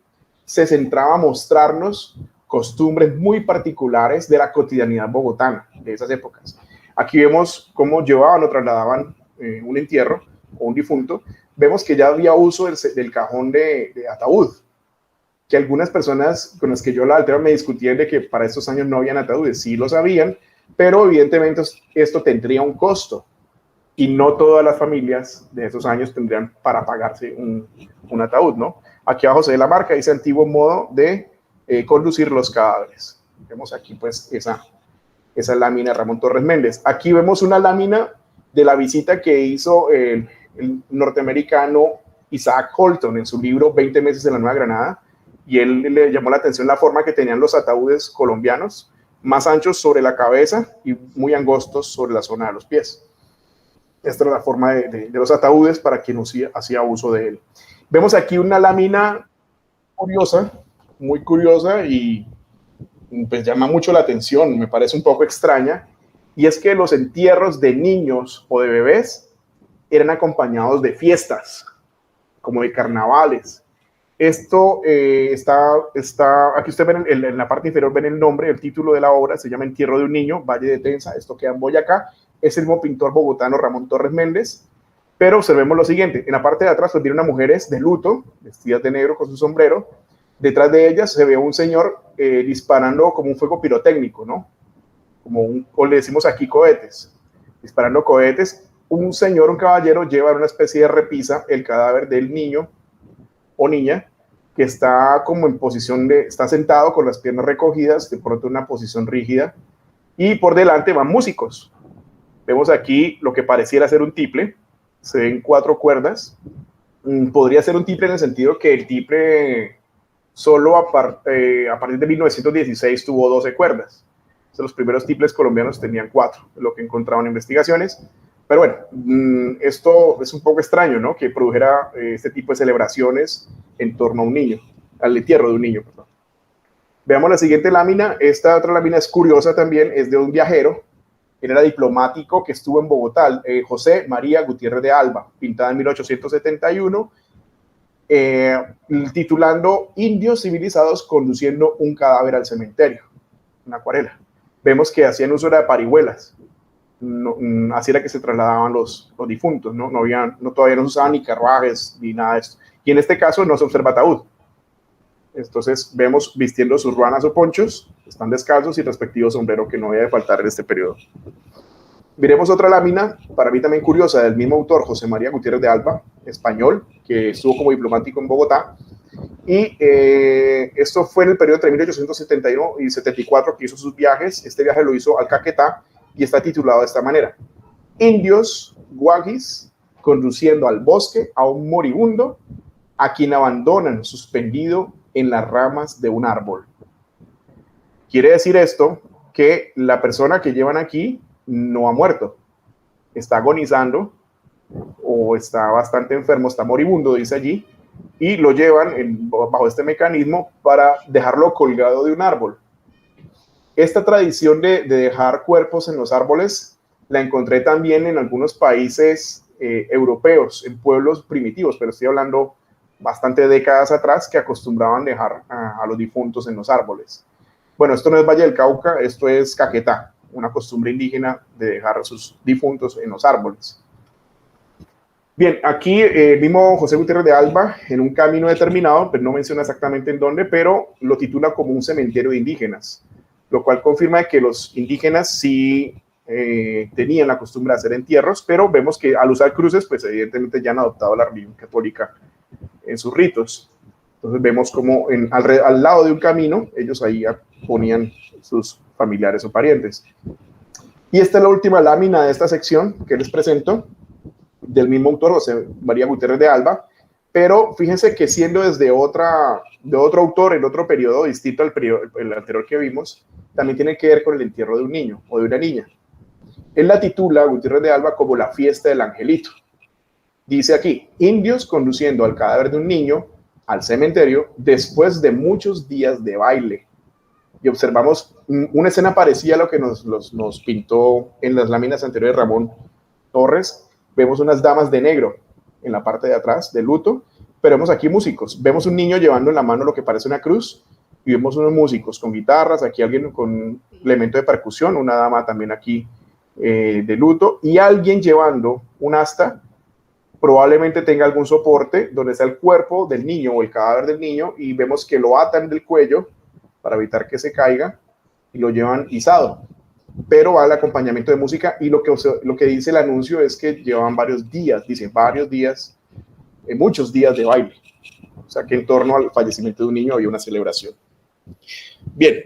se centraba a mostrarnos costumbres muy particulares de la cotidianidad bogotana de esas épocas. Aquí vemos cómo llevaban o trasladaban un entierro o un difunto. Vemos que ya había uso del cajón de ataúd, que algunas personas con las que yo la me discutían de que para estos años no habían ataúdes. Sí lo sabían, pero evidentemente esto tendría un costo y no todas las familias de esos años tendrían para pagarse un ataúd, ¿no? Aquí abajo se ve la marca, dice antiguo modo de conducir los cadáveres. Vemos aquí pues esa lámina de Ramón Torres Méndez. Aquí vemos una lámina de la visita que hizo el norteamericano Isaac Holton en su libro 20 meses en la Nueva Granada, y él le llamó la atención la forma que tenían los ataúdes colombianos, más anchos sobre la cabeza y muy angostos sobre la zona de los pies. Esta era la forma de los ataúdes para quien hacía uso de él. Vemos aquí una lámina curiosa, muy curiosa, y pues llama mucho la atención, me parece un poco extraña, y es que los entierros de niños o de bebés eran acompañados de fiestas, como de carnavales. Esto está, aquí usted ven en la parte inferior, ven el nombre, el título de la obra, se llama Entierro de un niño, Valle de Tensa, esto queda en Boyacá, es el mismo pintor bogotano Ramón Torres Méndez, pero observemos lo siguiente, en la parte de atrás pues vienen unas mujeres de luto, vestidas de negro con su sombrero, detrás de ellas se ve un señor disparando como un fuego pirotécnico, ¿no? O le decimos aquí cohetes, disparando cohetes. Un señor, un caballero, lleva en una especie de repisa el cadáver del niño o niña, que está como en posición está sentado con las piernas recogidas, de pronto en una posición rígida, y por delante van músicos. Vemos aquí lo que pareciera ser un tiple, se ven 4 cuerdas. Podría ser un tiple en el sentido que el tiple solo a partir de 1916 tuvo 12 cuerdas. Entonces, los primeros tiples colombianos tenían 4, lo que encontraban en investigaciones. Pero bueno, esto es un poco extraño, ¿no? Que produjera este tipo de celebraciones en torno a un niño, al entierro de un niño, perdón. Veamos la siguiente lámina. Esta otra lámina es curiosa también, es de un viajero. Él era diplomático que estuvo en Bogotá, José María Gutiérrez de Alba, pintada en 1871, titulando Indios civilizados conduciendo un cadáver al cementerio, una acuarela. Vemos que hacían uso de parihuelas. No, así era que se trasladaban los difuntos, ¿no? Todavía no se usaban ni carruajes ni nada de esto. Y en este caso no se observa ataúd. Entonces vemos vistiendo sus ruanas o ponchos, están descalzos y respectivo sombrero que no debe faltar en este periodo. Miremos otra lámina, para mí también curiosa, del mismo autor, José María Gutiérrez de Alba, español, que estuvo como diplomático en Bogotá. Y esto fue en el periodo entre 1871 y 74 que hizo sus viajes. Este viaje lo hizo al Caquetá y está titulado de esta manera: Indios guaguis conduciendo al bosque a un moribundo a quien abandonan suspendido en las ramas de un árbol. Quiere decir esto que la persona que llevan aquí no ha muerto, está agonizando o está bastante enfermo, está moribundo, dice allí, y lo llevan bajo este mecanismo para dejarlo colgado de un árbol. Esta tradición de dejar cuerpos en los árboles la encontré también en algunos países europeos, en pueblos primitivos, pero estoy hablando bastante décadas atrás, que acostumbraban dejar a los difuntos en los árboles. Bueno, esto no es Valle del Cauca, esto es Caquetá, una costumbre indígena de dejar a sus difuntos en los árboles. Bien, aquí el mismo José Gutiérrez de Alba, en un camino determinado, pero no menciona exactamente en dónde, pero lo titula como un cementerio de indígenas, lo cual confirma que los indígenas sí tenían la costumbre de hacer entierros, pero vemos que al usar cruces, pues evidentemente ya han adoptado la religión católica en sus ritos. Entonces vemos como al lado de un camino, ellos ahí ponían sus familiares o parientes. Y esta es la última lámina de esta sección que les presento, del mismo autor, José María Gutiérrez de Alba, pero fíjense que siendo de otro autor en otro periodo distinto al periodo, el anterior que vimos, también tiene que ver con el entierro de un niño o de una niña. Él la titula, Gutiérrez de Alba, como la fiesta del angelito. Dice aquí, indios conduciendo al cadáver de un niño al cementerio después de muchos días de baile. Y observamos una escena parecida a lo que nos pintó en las láminas anteriores Ramón Torres. Vemos unas damas de negro en la parte de atrás, de luto, pero vemos aquí músicos. Vemos un niño llevando en la mano lo que parece una cruz y vemos unos músicos con guitarras, aquí alguien con un elemento de percusión, una dama también aquí de luto y alguien llevando un asta, probablemente tenga algún soporte donde está el cuerpo del niño o el cadáver del niño y vemos que lo atan del cuello para evitar que se caiga y lo llevan izado, pero va al acompañamiento de música y lo que dice el anuncio es que llevan varios días, dice varios días, muchos días de baile, o sea que en torno al fallecimiento de un niño había una celebración. Bien,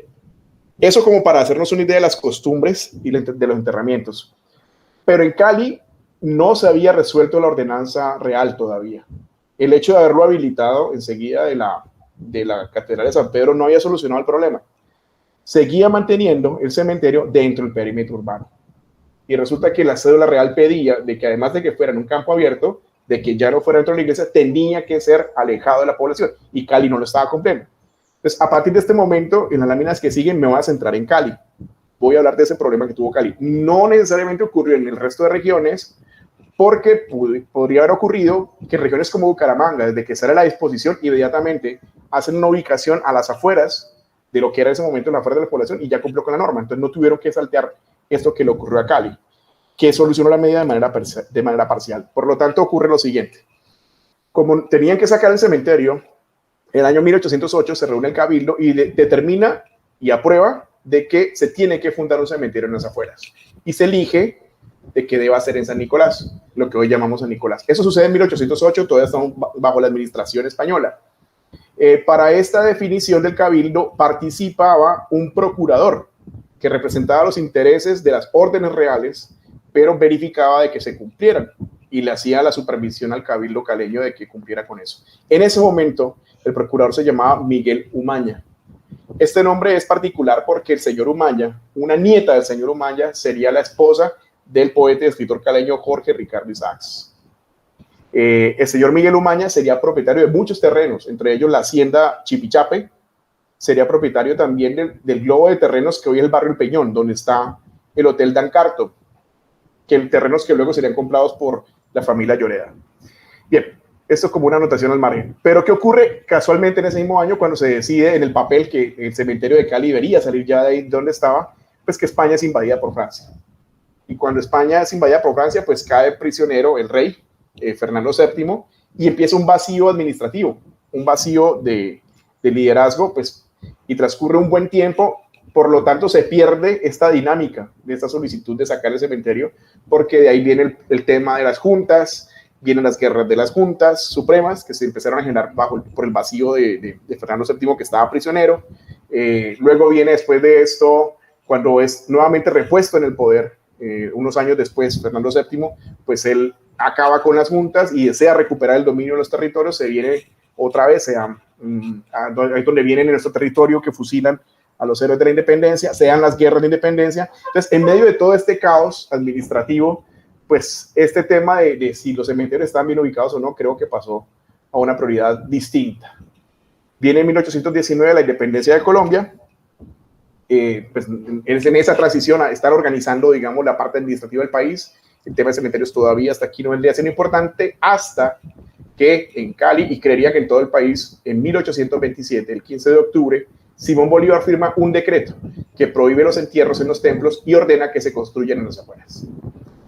eso como para hacernos una idea de las costumbres y de los enterramientos, pero en Cali no se había resuelto la ordenanza real todavía. El hecho de haberlo habilitado enseguida de la Catedral de San Pedro no había solucionado el problema. Seguía manteniendo el cementerio dentro del perímetro urbano. Y resulta que la cédula real pedía de que además de que fuera en un campo abierto, de que ya no fuera dentro de la iglesia, tenía que ser alejado de la población. Y Cali no lo estaba cumpliendo. Entonces, a partir de este momento, en las láminas que siguen, me voy a centrar en Cali. Voy a hablar de ese problema que tuvo Cali. No necesariamente ocurrió en el resto de regiones, porque podría haber ocurrido que regiones como Bucaramanga, desde que sale a la disposición, inmediatamente hacen una ubicación a las afueras de lo que era en ese momento la afuera de la población y ya cumplió con la norma. Entonces no tuvieron que saltear esto que le ocurrió a Cali, que solucionó la medida de manera parcial. Por lo tanto, ocurre lo siguiente. Como tenían que sacar el cementerio, el año 1808 se reúne el Cabildo y determina y aprueba de que se tiene que fundar un cementerio en las afueras. Y se elige de que deba ser en San Nicolás, lo que hoy llamamos San Nicolás. Eso sucede en 1808, todavía estamos bajo la administración española. Para esta definición del Cabildo participaba un procurador que representaba los intereses de las órdenes reales, pero verificaba de que se cumplieran y le hacía la supervisión al Cabildo caleño de que cumpliera con eso. En ese momento, el procurador se llamaba Miguel Umaña. Este nombre es particular porque el señor Umaña, una nieta del señor Umaña, sería la esposa del poeta y escritor caleño Jorge Ricardo Isaacs. El señor Miguel Umaña sería propietario de muchos terrenos, entre ellos la hacienda Chipichape, sería propietario también del globo de terrenos que hoy es el barrio El Peñón, donde está el Hotel Dancarto, que terrenos que luego serían comprados por la familia Lloreda. Bien, esto como una anotación al margen. Pero ¿qué ocurre casualmente en ese mismo año cuando se decide en el papel que el cementerio de Cali debería salir ya de ahí donde estaba? Pues que España es invadida por Francia. Y cuando España es invadida por Francia, pues cae prisionero el rey, Fernando VII, y empieza un vacío administrativo, un vacío de liderazgo, pues, y transcurre un buen tiempo, por lo tanto se pierde esta dinámica de esta solicitud de sacar el cementerio, porque de ahí viene el tema de las juntas, vienen las guerras de las juntas supremas, que se empezaron a generar por el vacío de Fernando VII, que estaba prisionero. Luego viene después de esto, cuando es nuevamente repuesto en el poder, unos años después, Fernando VII, pues él acaba con las juntas y desea recuperar el dominio de los territorios, se viene otra vez, ahí donde vienen en nuestro territorio que fusilan a los héroes de la independencia, sean las guerras de independencia. Entonces, en medio de todo este caos administrativo, pues este tema de si los cementerios están bien ubicados o no, creo que pasó a una prioridad distinta. Viene en 1819 la independencia de Colombia, pues es en esa transición a estar organizando, digamos, la parte administrativa del país. El tema de cementerios todavía hasta aquí no vendría siendo importante, hasta que en Cali, y creería que en todo el país, en 1827, el 15 de octubre, Simón Bolívar firma un decreto que prohíbe los entierros en los templos y ordena que se construyan en las afueras.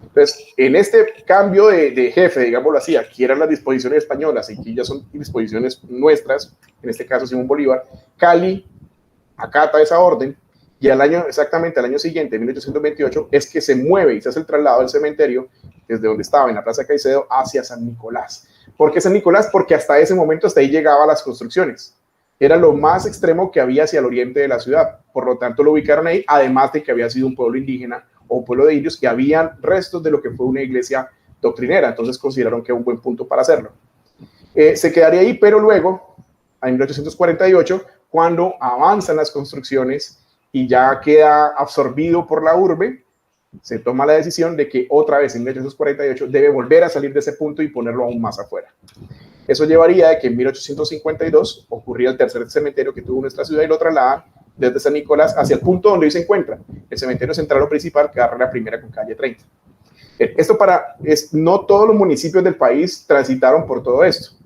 Entonces, en este cambio de jefe, digámoslo así, aquí eran las disposiciones españolas y aquí ya son disposiciones nuestras, en este caso Simón Bolívar, Cali acata esa orden y exactamente al año siguiente, en 1828, es que se mueve y se hace el traslado del cementerio desde donde estaba, en la Plaza Caicedo, hacia San Nicolás. ¿Por qué San Nicolás? Porque hasta ese momento, hasta ahí llegaban las construcciones. Era lo más extremo que había hacia el oriente de la ciudad. Por lo tanto, lo ubicaron ahí, además de que había sido un pueblo indígena o pueblo de indios, y habían restos de lo que fue una iglesia doctrinera. Entonces consideraron que era un buen punto para hacerlo. Se quedaría ahí, pero luego, en 1848, cuando avanzan las construcciones y ya queda absorbido por la urbe, se toma la decisión de que otra vez en 1848 debe volver a salir de ese punto y ponerlo aún más afuera. Eso llevaría a que en 1852 ocurría el tercer cementerio que tuvo nuestra ciudad y lo trasladan desde San Nicolás hacia el punto donde hoy se encuentra, el cementerio central o principal, que agarra la primera con calle 30. Esto no todos los municipios del país transitaron por todo esto.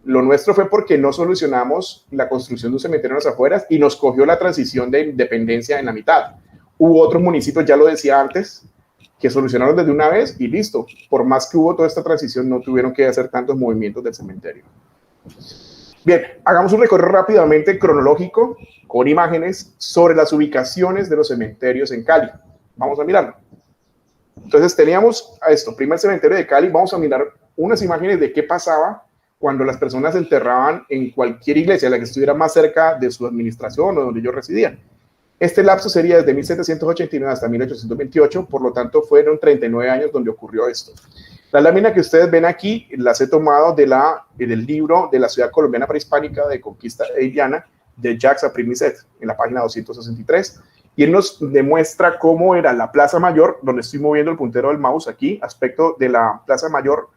Lo nuestro fue porque no solucionamos la construcción de un cementerio en las afueras y nos cogió la transición de independencia en la mitad. Hubo otros municipios, ya lo decía antes, que solucionaron desde una vez y listo. Por más que hubo toda esta transición, no tuvieron que hacer tantos movimientos del cementerio. Bien, hagamos un recorrido rápidamente cronológico con imágenes sobre las ubicaciones de los cementerios en Cali. Vamos a mirarlo. Entonces teníamos a esto, primer cementerio de Cali. Vamos a mirar unas imágenes de qué pasaba cuando las personas se enterraban en cualquier iglesia, la que estuviera más cerca de su administración o donde ellos residían. Este lapso sería desde 1789 hasta 1828, por lo tanto fueron 39 años donde ocurrió esto. La lámina que ustedes ven aquí las he tomado del libro de la Ciudad Colombiana Prehispánica de Conquista e Indiana de Jacques Aprimiset, en la página 263, y él nos demuestra cómo era la Plaza Mayor, donde estoy moviendo el puntero del mouse aquí, aspecto de la Plaza Mayor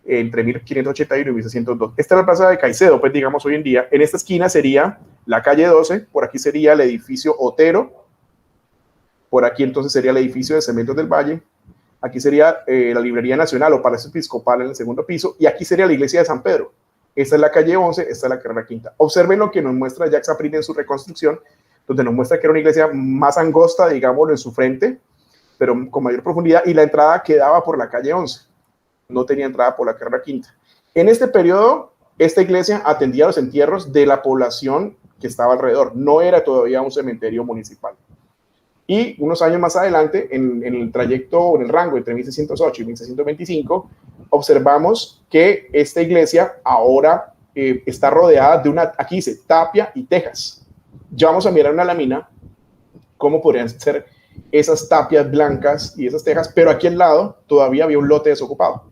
entre 1581 y 1602. Esta es la Plaza de Caicedo, pues digamos hoy en día. En esta esquina sería la calle 12, por aquí sería el edificio Otero, por aquí entonces sería el edificio de Cementos del Valle, aquí sería la Librería Nacional o Palacio Episcopal en el segundo piso, y aquí sería la iglesia de San Pedro. Esta es la calle 11, esta es la carrera quinta. Observen lo que nos muestra Jacques Saprin en su reconstrucción, donde nos muestra que era una iglesia más angosta, digámoslo, en su frente, pero con mayor profundidad, y la entrada quedaba por la calle 11. No tenía entrada por la carrera quinta. En este periodo, esta iglesia atendía los entierros de la población que estaba alrededor. No era todavía un cementerio municipal. Y unos años más adelante, en el trayecto, en el rango entre 1608 y 1625, observamos que esta iglesia ahora está rodeada de aquí dice, tapia y tejas. Ya vamos a mirar una lámina, cómo podrían ser esas tapias blancas y esas tejas, pero aquí al lado todavía había un lote desocupado.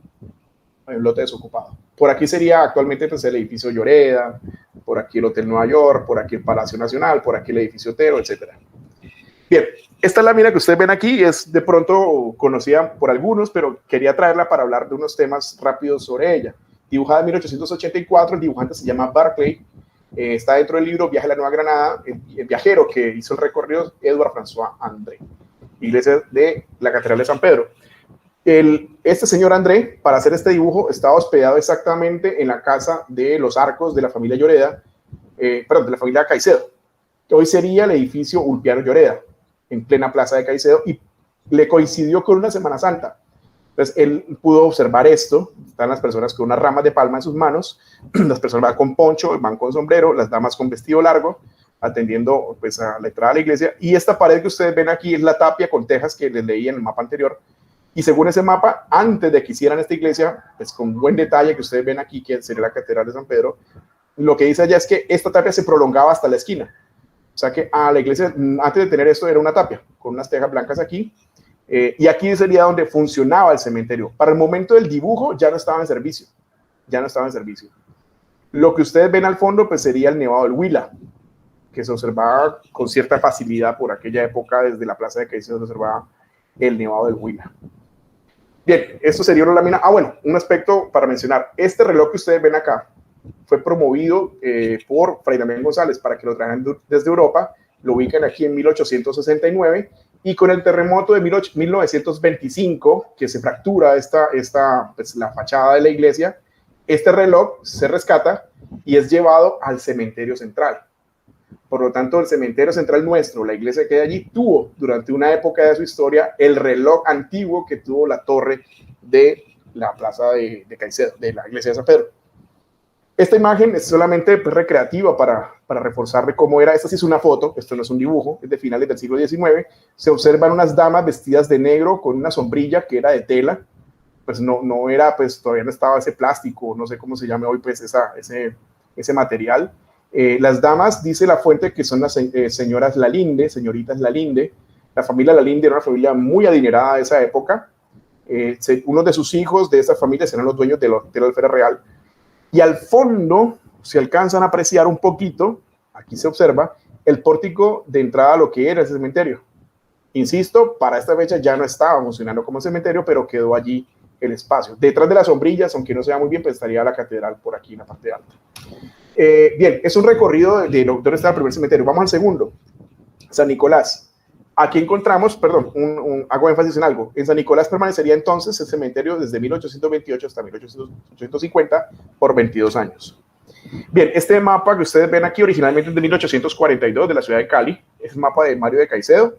Por aquí sería actualmente pues, el edificio Lloreda, por aquí el Hotel Nueva York, por aquí el Palacio Nacional, por aquí el edificio Otero, etc. Bien, esta lámina que ustedes ven aquí es de pronto conocida por algunos, pero quería traerla para hablar de unos temas rápidos sobre ella. Dibujada en 1884, el dibujante se llama Barclay, está dentro del libro Viaje a la Nueva Granada, el viajero que hizo el recorrido, Edouard François André, iglesia de la Catedral de San Pedro. Este señor André, para hacer este dibujo, estaba hospedado exactamente en la casa de los Arcos de la familia Lloreda, de la familia Caicedo, que hoy sería el edificio Ulpiano Lloreda, en plena plaza de Caicedo, y le coincidió con una Semana Santa. Entonces, él pudo observar esto. Están las personas con unas ramas de palma en sus manos, las personas van con poncho, van con sombrero, las damas con vestido largo, atendiendo pues, a la entrada de la iglesia. Y esta pared que ustedes ven aquí es la tapia con tejas que les leí en el mapa anterior. Y según ese mapa, antes de que hicieran esta iglesia, pues con buen detalle que ustedes ven aquí, que sería la Catedral de San Pedro, lo que dice allá es que esta tapia se prolongaba hasta la esquina. O sea que la iglesia, antes de tener esto, era una tapia, con unas tejas blancas aquí. Y aquí sería donde funcionaba el cementerio. Para el momento del dibujo ya no estaba en servicio. Lo que ustedes ven al fondo, pues sería el Nevado del Huila, que se observaba con cierta facilidad por aquella época, desde la plaza de Caicedo se observaba el Nevado del Huila. Bien, esto sería una lámina. Bueno, un aspecto para mencionar. Este reloj que ustedes ven acá fue promovido por Fray Damián González para que lo traigan desde Europa. Lo ubican aquí en 1869 y con el terremoto de 1925, que se fractura pues, la fachada de la iglesia, este reloj se rescata y es llevado al cementerio central. Por lo tanto, el cementerio central nuestro, la iglesia que hay allí, tuvo durante una época de su historia el reloj antiguo que tuvo la torre de la plaza de Caicedo, de la iglesia de San Pedro. Esta imagen es solamente pues, recreativa para reforzar de cómo era. Esta sí es una foto, esto no es un dibujo, es de finales del siglo XIX. Se observan unas damas vestidas de negro con una sombrilla que era de tela. Pues no era, pues todavía no estaba ese plástico, no sé cómo se llame hoy, pues ese material. Las damas, dice la fuente, que son las señoras Lalinde, señoritas Lalinde, La familia Lalinde era una familia muy adinerada de esa época. Uno de sus hijos de esa familia eran los dueños del alférez real. Y al fondo, si alcanzan a apreciar un poquito, aquí se observa el pórtico de entrada a lo que era ese cementerio. Insisto, para esta fecha ya no estaba funcionando como cementerio, pero quedó allí el espacio. Detrás de las sombrillas, aunque no se vea muy bien, pues estaría la catedral por aquí en la parte alta. Bien, es un recorrido de donde está el primer cementerio. Vamos al segundo, San Nicolás. Aquí encontramos, perdón, hago énfasis en algo. En San Nicolás permanecería entonces el cementerio desde 1828 hasta 1850 por 22 años. Bien, este mapa que ustedes ven aquí originalmente es de 1842 de la ciudad de Cali. Es el mapa de Mario de Caicedo.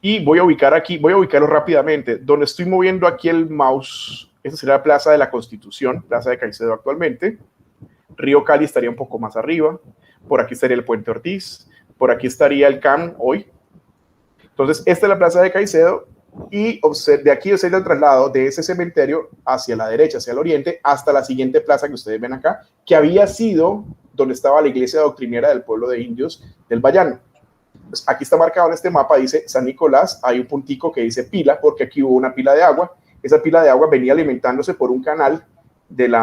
Y voy a ubicarlo rápidamente. Donde estoy moviendo aquí el mouse, esa sería la Plaza de la Constitución, Plaza de Caicedo actualmente. Río Cali estaría un poco más arriba. Por aquí estaría el Puente Ortiz. Por aquí estaría el CAM hoy. Entonces, esta es la Plaza de Caicedo y de aquí observa el traslado de ese cementerio hacia la derecha, hacia el oriente, hasta la siguiente plaza que ustedes ven acá, que había sido donde estaba la iglesia doctrinera del pueblo de indios del Bayano. Pues aquí está marcado en este mapa, dice San Nicolás, hay un puntico que dice pila, porque aquí hubo una pila de agua. Esa pila de agua venía alimentándose por un canal del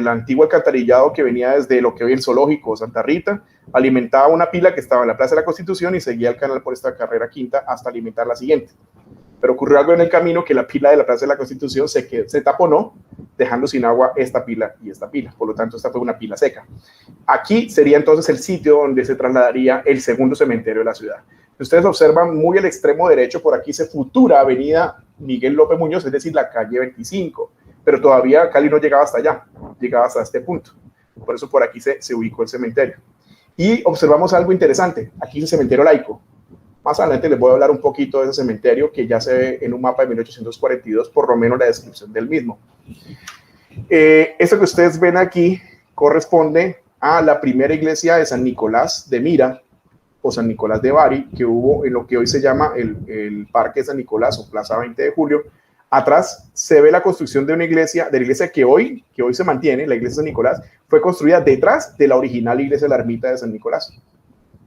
antiguo alcantarillado que venía desde lo que hoy es el zoológico Santa Rita, alimentaba una pila que estaba en la Plaza de la Constitución y seguía el canal por esta carrera quinta hasta alimentar la siguiente. Pero ocurrió algo en el camino que la pila de la Plaza de la Constitución se taponó, dejando sin agua esta pila y esta pila. Por lo tanto, esta fue una pila seca. Aquí sería entonces el sitio donde se trasladaría el segundo cementerio de la ciudad. Si ustedes observan muy al extremo derecho, por aquí se futura avenida Miguel López Muñoz, es decir, la calle 25. Pero todavía Cali no llegaba hasta allá, llegaba hasta este punto. Por eso por aquí se ubicó el cementerio. Y observamos algo interesante. Aquí es el cementerio laico. Más adelante les voy a hablar un poquito de ese cementerio que ya se ve en un mapa de 1842, por lo menos la descripción del mismo. Esto que ustedes ven aquí corresponde a la primera iglesia de San Nicolás de Mira o San Nicolás de Bari, que hubo en lo que hoy se llama el Parque de San Nicolás o Plaza 20 de Julio. Atrás se ve la construcción de una iglesia, de la iglesia que hoy se mantiene, la iglesia de San Nicolás, fue construida detrás de la original iglesia de la ermita de San Nicolás.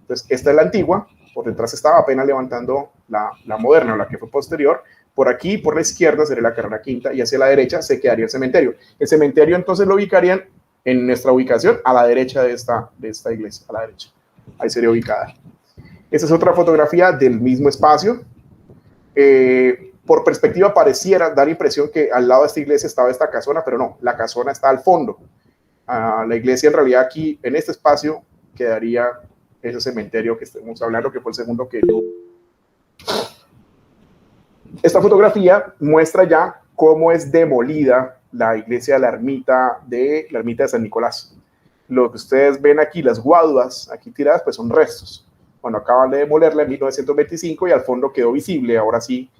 Entonces, esta es la antigua, por detrás estaba apenas levantando la moderna, la que fue posterior. Por aquí, por la izquierda, sería la carrera quinta y hacia la derecha se quedaría el cementerio. El cementerio entonces lo ubicarían en nuestra ubicación a la derecha de esta iglesia, a la derecha. Ahí sería ubicada. Esta es otra fotografía del mismo espacio. Por perspectiva pareciera dar impresión que al lado de esta iglesia estaba esta casona, pero no, la casona está al fondo. La iglesia en realidad aquí, en este espacio, quedaría ese cementerio que estamos hablando, que fue el segundo que... Esta fotografía muestra ya cómo es demolida la iglesia de la ermita de San Nicolás. Lo que ustedes ven aquí, las guaduas aquí tiradas, pues son restos. Bueno, acaban de demolerla en 1925 y al fondo quedó visible, ahora sí,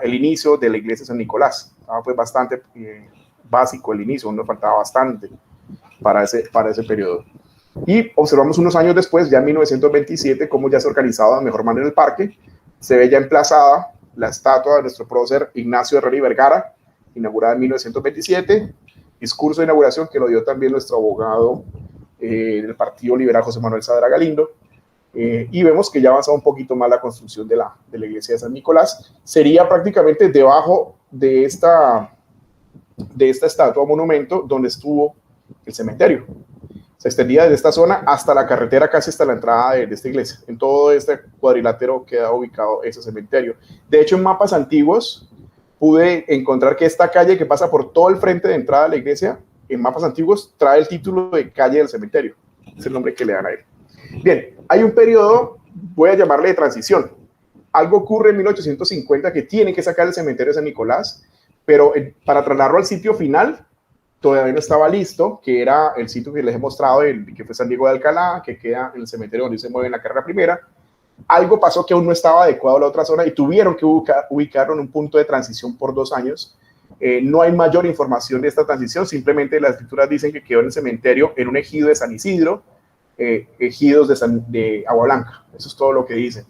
el inicio de la iglesia de San Nicolás. Fue bastante básico el inicio, nos faltaba bastante para ese periodo. Y observamos unos años después, ya en 1927, cómo ya se organizaba de mejor manera el parque. Se ve ya emplazada la estatua de nuestro prócer Ignacio Herrera y Vergara, inaugurada en 1927. Discurso de inauguración que lo dio también nuestro abogado del Partido Liberal, José Manuel Saavedra Galindo. Y vemos que ya avanza un poquito más la construcción de la iglesia de San Nicolás. Sería prácticamente debajo de esta estatua o monumento donde estuvo el cementerio. Se extendía desde esta zona hasta la carretera, casi hasta la entrada de esta iglesia. En todo este cuadrilátero queda ubicado ese cementerio. De hecho, en mapas antiguos pude encontrar que esta calle que pasa por todo el frente de entrada de la iglesia, en mapas antiguos trae el título de calle del cementerio. Es el nombre que le dan a él. Bien, hay un periodo, voy a llamarle de transición. Algo ocurre en 1850 que tienen que sacar el cementerio de San Nicolás, pero para trasladarlo al sitio final, todavía no estaba listo, que era el sitio que les he mostrado, que fue San Diego de Alcalá, que queda en el cementerio donde se mueve en la carrera primera. Algo pasó que aún no estaba adecuado a la otra zona y tuvieron que ubicarlo en un punto de transición por 2 años. No hay mayor información de esta transición, simplemente las escrituras dicen que quedó en el cementerio en un ejido de San Isidro, ejidos de Agua Blanca. Eso es todo lo que dicen.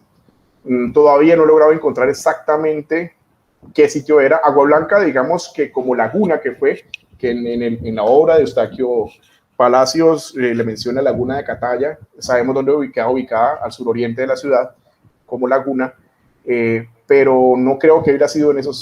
Todavía no he logrado encontrar exactamente qué sitio era. Agua Blanca, digamos que como laguna que fue, que en la obra de Eustaquio Palacios le menciona Laguna de Cataya. Sabemos dónde ubicada al suroriente de la ciudad como laguna. pero no creo que hubiera sido en esa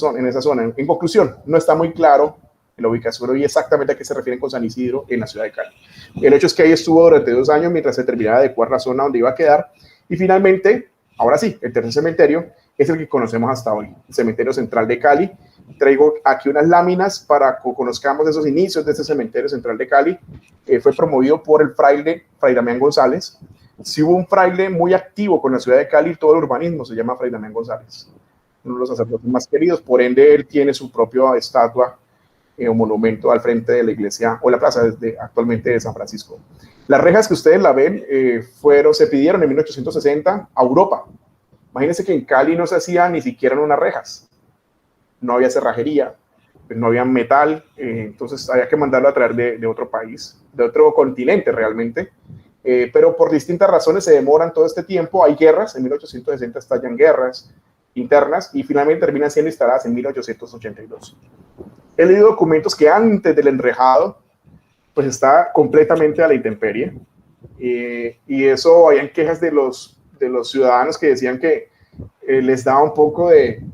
zona. En conclusión, no está muy claro la ubicación y exactamente a qué se refieren con San Isidro en la ciudad de Cali. El hecho es que ahí estuvo durante 2 años mientras se terminaba de adecuar la zona donde iba a quedar, y finalmente, ahora sí, el tercer cementerio es el que conocemos hasta hoy, el Cementerio Central de Cali. Traigo aquí unas láminas para que conozcamos esos inicios de este Cementerio Central de Cali. Fue promovido por el fraile Fray Damián González. Sí hubo un fraile muy activo con la ciudad de Cali y todo el urbanismo, se llama Fray Damián González, uno de los sacerdotes más queridos, por ende él tiene su propia estatua o monumento al frente de la iglesia o la plaza actualmente de San Francisco. Las rejas que ustedes la ven se pidieron en 1860 a Europa. Imagínense que en Cali no se hacían ni siquiera unas rejas, no había cerrajería, no había metal, entonces había que mandarlo a traer de otro país, de otro continente realmente, pero por distintas razones se demoran todo este tiempo. Hay guerras, en 1860 estallan guerras internas y finalmente terminan siendo instaladas en 1882. He leído documentos que antes del enrejado pues está completamente a la intemperie, y eso habían quejas de los ciudadanos que decían que les daba un poco de,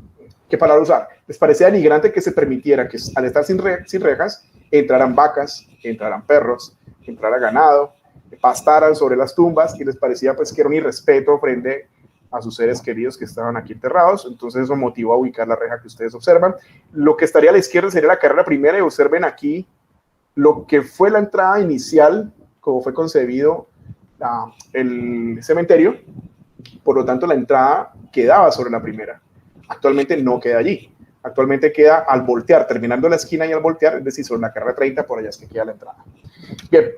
¿qué palabra usar? Les parecía denigrante que se permitiera que al estar sin rejas entraran vacas, entraran perros, entrara ganado, pastaran sobre las tumbas, y les parecía pues que era un irrespeto frente a sus seres queridos que estaban aquí enterrados. Entonces eso motivó a ubicar la reja que ustedes observan. Lo que estaría a la izquierda sería la carrera primera, y observen aquí lo que fue la entrada inicial, como fue concebido el cementerio. Por lo tanto, la entrada quedaba sobre la primera. Actualmente no queda allí. Actualmente queda al voltear, terminando la esquina y al voltear, es decir, sobre la carrera 30, por allá es que queda la entrada. Bien.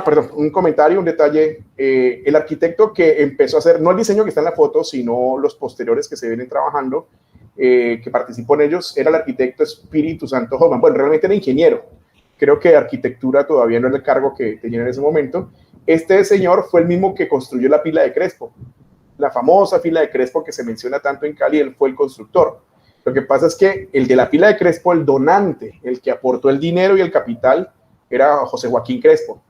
Perdón, un comentario, un detalle. El arquitecto que empezó a hacer, no el diseño que está en la foto, sino los posteriores que se vienen trabajando, que participó en ellos, era el arquitecto Espíritu Santo Hoffman. Bueno, realmente era ingeniero. Creo que arquitectura todavía no era el cargo que tenía en ese momento. Este señor fue el mismo que construyó la pila de Crespo, la famosa pila de Crespo que se menciona tanto en Cali. Él fue el constructor. Lo que pasa es que el de la pila de Crespo, el donante, el que aportó el dinero y el capital, era José Joaquín Crespo,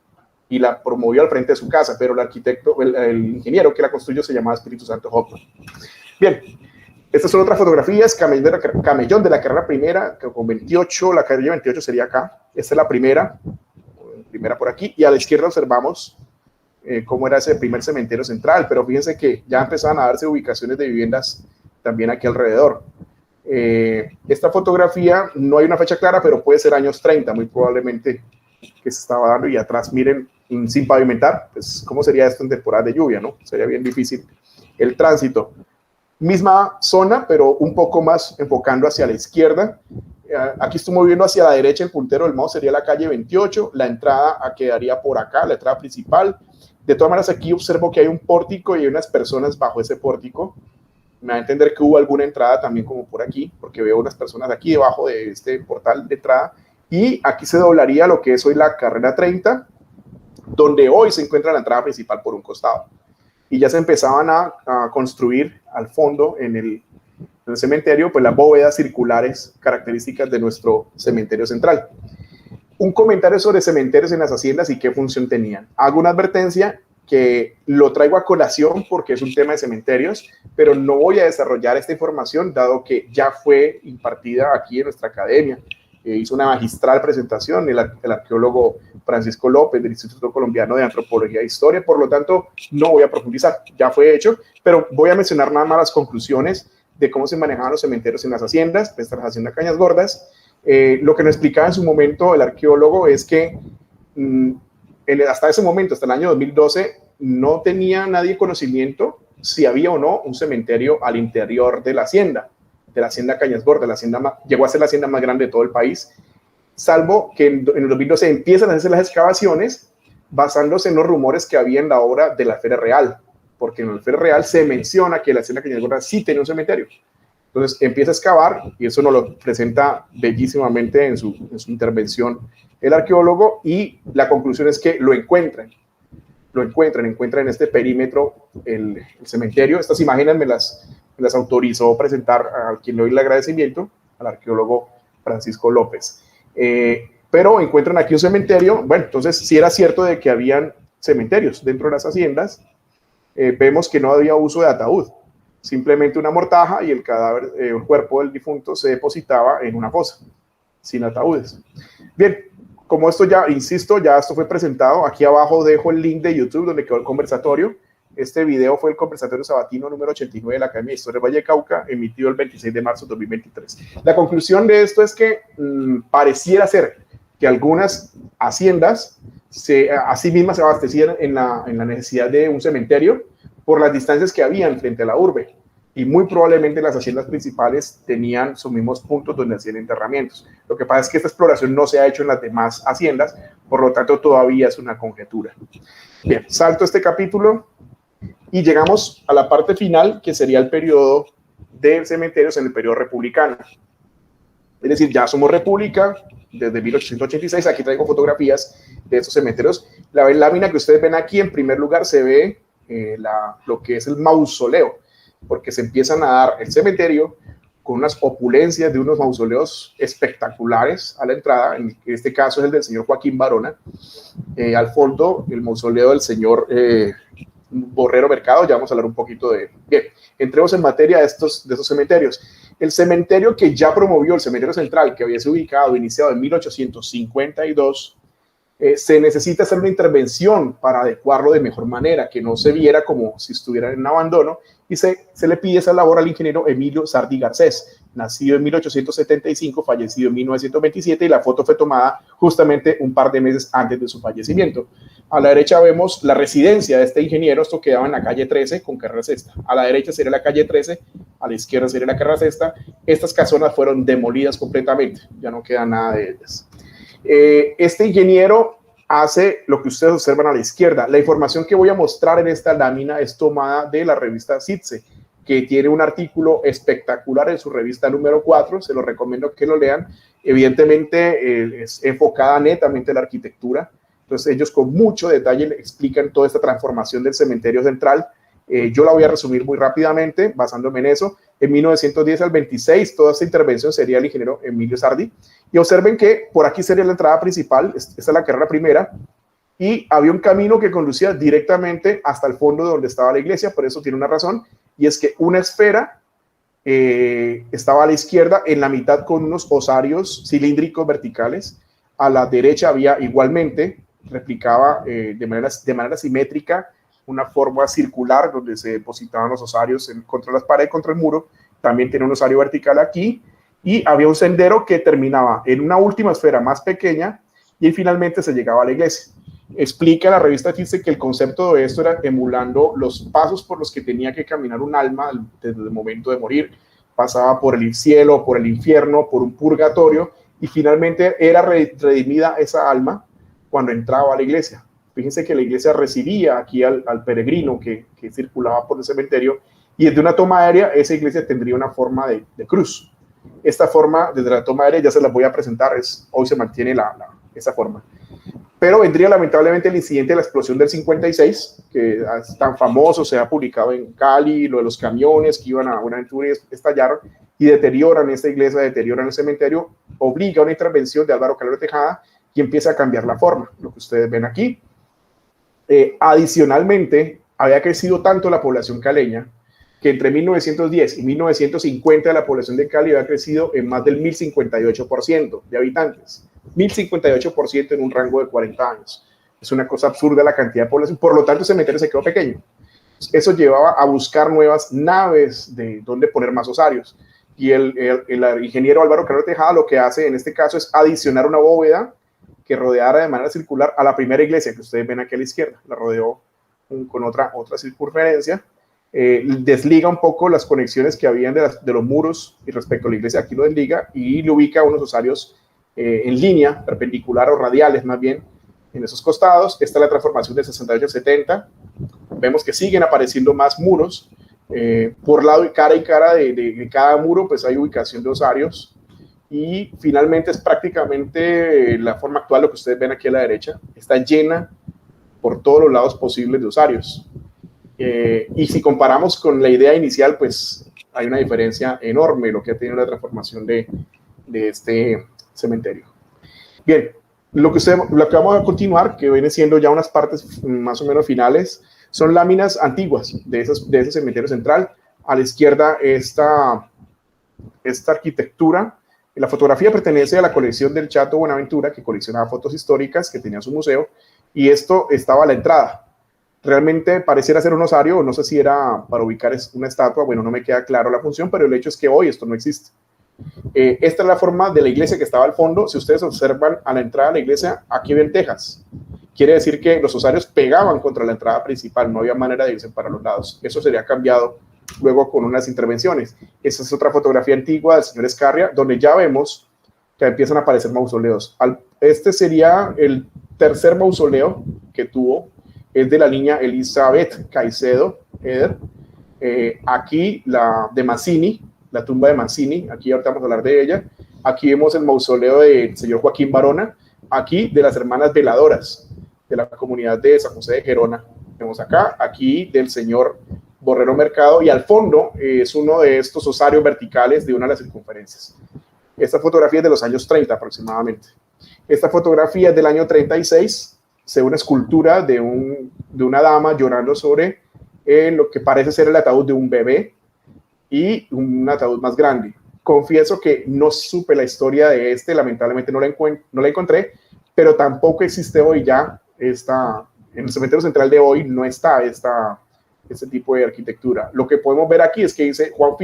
y la promovió al frente de su casa, pero el arquitecto, el ingeniero que la construyó se llamaba Espíritu Santo Hoffman. Bien, estas son otras fotografías. Camellón de la carrera primera, que con 28, la carrera 28 sería acá. Esta es la primera por aquí, y a la izquierda observamos cómo era ese primer cementerio central, pero fíjense que ya empezaban a darse ubicaciones de viviendas también aquí alrededor. Esta fotografía no hay una fecha clara, pero puede ser años 30, muy probablemente, que se estaba dando. Y atrás, miren, sin pavimentar, pues cómo sería esto en temporada de lluvia, ¿no? Sería bien difícil el tránsito. Misma zona, pero un poco más enfocando hacia la izquierda. Aquí estoy moviendo hacia la derecha, el puntero del mouse sería la calle 28, la entrada quedaría por acá, la entrada principal. De todas maneras, aquí observo que hay un pórtico y hay unas personas bajo ese pórtico. Me va a entender que hubo alguna entrada también como por aquí, porque veo unas personas aquí debajo de este portal de entrada. Y aquí se doblaría lo que es hoy la carrera 30, donde hoy se encuentra la entrada principal por un costado. Y ya se empezaban a construir al fondo en el cementerio, pues las bóvedas circulares características de nuestro cementerio central. Un comentario sobre cementerios en las haciendas y qué función tenían. Hago una advertencia que lo traigo a colación porque es un tema de cementerios, pero no voy a desarrollar esta información dado que ya fue impartida aquí en nuestra academia. Hizo una magistral presentación el arqueólogo Francisco López del Instituto Colombiano de Antropología e Historia. Por lo tanto, no voy a profundizar, ya fue hecho, pero voy a mencionar nada más las conclusiones de cómo se manejaban los cementerios en las haciendas, las haciendas Cañas Gordas. Lo que nos explicaba en su momento el arqueólogo es que hasta ese momento, hasta el año 2012, no tenía nadie conocimiento si había o no un cementerio al interior de la hacienda Cañas Gordas. Llegó a ser la hacienda más grande de todo el país, salvo que en el 2012 empiezan a hacerse las excavaciones basándose en los rumores que había en la obra de la Alférez Real, porque en la Alférez Real se menciona que la hacienda Cañas Gordas sí tenía un cementerio. Entonces empieza a excavar, y eso nos lo presenta bellísimamente en su intervención el arqueólogo, y la conclusión es que encuentran en este perímetro el cementerio. Estas imágenes me las autorizó presentar a quien le doy el agradecimiento, al arqueólogo Francisco López. Pero encuentran aquí un cementerio. Bueno, entonces sí era cierto de que habían cementerios dentro de las haciendas. Vemos que no había uso de ataúd. simplemente una mortaja y el cadáver, el cuerpo del difunto se depositaba en una fosa, sin ataúdes. Bien, como esto ya, insisto, ya esto fue presentado, aquí abajo dejo el link de YouTube donde quedó el conversatorio. Este video fue el conversatorio sabatino número 89 de la Academia de Historia del Valle del Cauca, emitido el 26 de marzo de 2023. La conclusión de esto es que pareciera ser que algunas haciendas a sí mismas se abastecían en la necesidad de un cementerio por las distancias que habían frente a la urbe. Y muy probablemente las haciendas principales tenían sus mismos puntos donde hacían enterramientos. Lo que pasa es que esta exploración no se ha hecho en las demás haciendas, por lo tanto todavía es una conjetura. Bien, salto este capítulo y llegamos a la parte final, que sería el periodo de cementerios en el periodo republicano. Es decir, ya somos república desde 1886. Aquí traigo fotografías de estos cementerios. La lámina que ustedes ven aquí, en primer lugar, se ve lo que es el mausoleo, porque se empiezan a dar el cementerio con unas opulencias de unos mausoleos espectaculares a la entrada. En este caso es el del señor Joaquín Barona. Al fondo, el mausoleo del señor Borrero Mercado. Ya vamos a hablar un poquito de... Bien, entremos en materia de estos cementerios. El cementerio que ya promovió el cementerio central, que había sido ubicado, iniciado en 1852, se necesita hacer una intervención para adecuarlo de mejor manera, que no se viera como si estuviera en abandono, y se le pide esa labor al ingeniero Emilio Sardi Garcés, nacido en 1875, fallecido en 1927, y la foto fue tomada justamente un par de meses antes de su fallecimiento. A la derecha vemos la residencia de este ingeniero. Esto quedaba en la calle 13 con carrera sexta. A la derecha sería la calle 13, a la izquierda sería la carrera sexta. Estas casonas fueron demolidas completamente, ya no queda nada de ellas. Este ingeniero hace lo que ustedes observan a la izquierda. La información que voy a mostrar en esta lámina es tomada de la revista CITSE, que tiene un artículo espectacular en su revista número 4, se lo recomiendo que lo lean. Evidentemente es enfocada netamente en la arquitectura, entonces ellos con mucho detalle le explican toda esta transformación del cementerio central. Yo la voy a resumir muy rápidamente, basándome en eso. En 1910 al 26, toda esta intervención sería el ingeniero Emilio Sardi. Y observen que por aquí sería la entrada principal, esta es la carrera primera, y había un camino que conducía directamente hasta el fondo de donde estaba la iglesia. Por eso tiene una razón, y es que una esfera estaba a la izquierda, en la mitad con unos osarios cilíndricos verticales. A la derecha había igualmente, replicaba de manera simétrica, una forma circular donde se depositaban los osarios contra las paredes, contra el muro. También tiene un osario vertical aquí, y había un sendero que terminaba en una última esfera más pequeña, y finalmente se llegaba a la iglesia. Explica la revista CITSE que el concepto de esto era emulando los pasos por los que tenía que caminar un alma desde el momento de morir. Pasaba por el cielo, por el infierno, por un purgatorio, y finalmente era redimida esa alma cuando entraba a la iglesia. Fíjense que la iglesia recibía aquí al peregrino que circulaba por el cementerio, y desde una toma aérea esa iglesia tendría una forma de cruz. Esta forma, desde la toma aérea, ya se las voy a presentar, hoy se mantiene esa forma. Pero vendría lamentablemente el incidente de la explosión del 56, que es tan famoso, se ha publicado en Cali, lo de los camiones que iban a Buenaventura y estallaron, y deterioran esta iglesia, deterioran el cementerio, obliga a una intervención de Álvaro Calero Tejada, y empieza a cambiar la forma, lo que ustedes ven aquí. Adicionalmente, había crecido tanto la población caleña que entre 1910 y 1950 la población de Cali había crecido en más del 1058% de habitantes. 1058% en un rango de 40 años. Es una cosa absurda la cantidad de población, por lo tanto el cementerio se quedó pequeño. Eso llevaba a buscar nuevas naves de donde poner más osarios. Y el ingeniero Álvaro Calero Tejada lo que hace en este caso es adicionar una bóveda que rodeara de manera circular a la primera iglesia que ustedes ven aquí a la izquierda. La rodeó con otra circunferencia. Desliga un poco las conexiones que habían de los muros y respecto a la iglesia, aquí lo desliga y le ubica unos osarios en línea, perpendicular o radiales más bien, en esos costados. Esta es la transformación del 68 al 70. Vemos que siguen apareciendo más muros. Por lado y cara de cada muro, pues hay ubicación de osarios. Y finalmente es prácticamente la forma actual, lo que ustedes ven aquí a la derecha. Está llena por todos los lados posibles de osarios. Y si comparamos con la idea inicial, pues hay una diferencia enorme lo que ha tenido la transformación de este cementerio. Bien, lo que vamos a continuar, que viene siendo ya unas partes más o menos finales, son láminas antiguas de ese cementerio central. a la izquierda esta arquitectura. La fotografía pertenece a la colección del Chato Buenaventura, que coleccionaba fotos históricas, que tenía su museo, y esto estaba a la entrada. Realmente pareciera ser un osario, no sé si era para ubicar una estatua, bueno, no me queda claro la función, pero el hecho es que hoy esto no existe. Esta es la forma de la iglesia que estaba al fondo. Si ustedes observan a la entrada de la iglesia, aquí ven tejas. Quiere decir que los osarios pegaban contra la entrada principal, no había manera de irse para los lados. Eso sería cambiado luego con unas intervenciones. Esa es otra fotografía antigua del señor Escarria, donde ya vemos que empiezan a aparecer mausoleos. Este sería el tercer mausoleo que tuvo, es de la niña Elizabeth Caicedo Eder. Aquí la de Mazzini, la tumba de Mazzini, aquí ahorita vamos a hablar de ella. Aquí vemos el mausoleo del señor Joaquín Barona, aquí de las hermanas veladoras de la comunidad de San José de Gerona. Vemos acá, aquí del señor Borrero Mercado, y al fondo es uno de estos osarios verticales de una de las circunferencias. Esta fotografía es de los años 30 aproximadamente. Esta fotografía es del año 36, se ve una escultura de una dama llorando sobre lo que parece ser el ataúd de un bebé y un ataúd más grande. Confieso que no supe la historia de lamentablemente no la encontré, pero tampoco existe hoy ya en el cementerio central de hoy no está este tipo de arquitectura. Lo que podemos ver aquí es que dice J.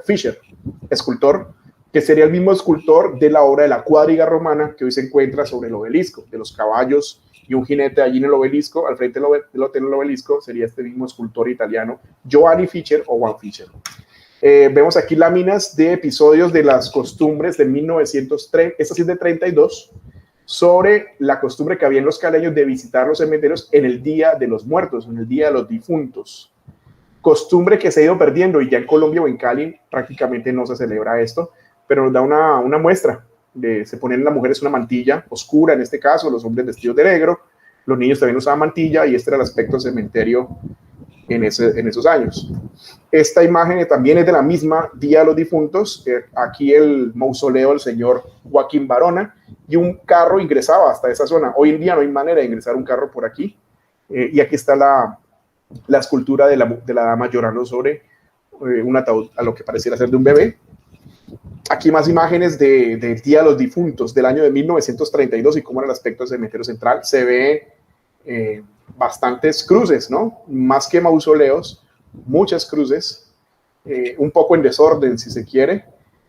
Fischer, escultor, que sería el mismo escultor de la obra de la cuadriga romana que hoy se encuentra sobre el obelisco, de los caballos y un jinete allí en el obelisco, al frente del hotel del obelisco, sería este mismo escultor italiano, Giovanni Fischer o Juan Fischer. Vemos aquí láminas de episodios de las costumbres de 1903, esta sí es de 32, sobre la costumbre que había en los caleños de visitar los cementerios en el Día de los Muertos, en el Día de los Difuntos. Costumbre que se ha ido perdiendo y ya en Colombia o en Cali prácticamente no se celebra esto, pero nos da una muestra. Se ponen las mujeres una mantilla oscura, en este caso, los hombres vestidos de negro, los niños también usaban mantilla y este era el aspecto cementerio en esos años. Esta imagen también es de la misma Día de los Difuntos. Aquí el mausoleo del señor Joaquín Barona y un carro ingresaba hasta esa zona. Hoy en día no hay manera de ingresar un carro por aquí. Y aquí está la escultura de la dama llorando sobre un ataúd a lo que pareciera ser de un bebé. Aquí más imágenes del Día de los Difuntos del año de 1932 y cómo era el aspecto del cementerio central. Se ve bastantes cruces, ¿no? Más que mausoleos, muchas cruces, un poco en desorden si se quiere,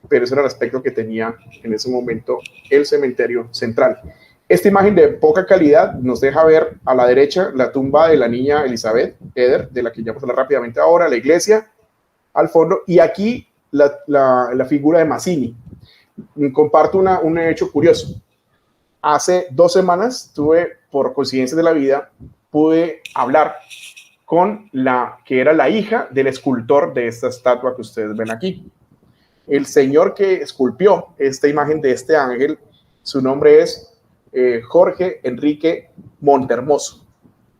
pero ese era el aspecto que tenía en ese momento el cementerio central. Esta imagen de poca calidad nos deja ver a la derecha la tumba de la niña Elizabeth Eder, de la que ya vamos a hablar rápidamente ahora, la iglesia al fondo, y aquí la figura de Mazzini. Comparto un hecho curioso. Hace 2 semanas por coincidencia de la vida, pude hablar con que era la hija del escultor de esta estatua que ustedes ven aquí. El señor que esculpió esta imagen de este ángel, su nombre es Jorge Enrique Montermoso.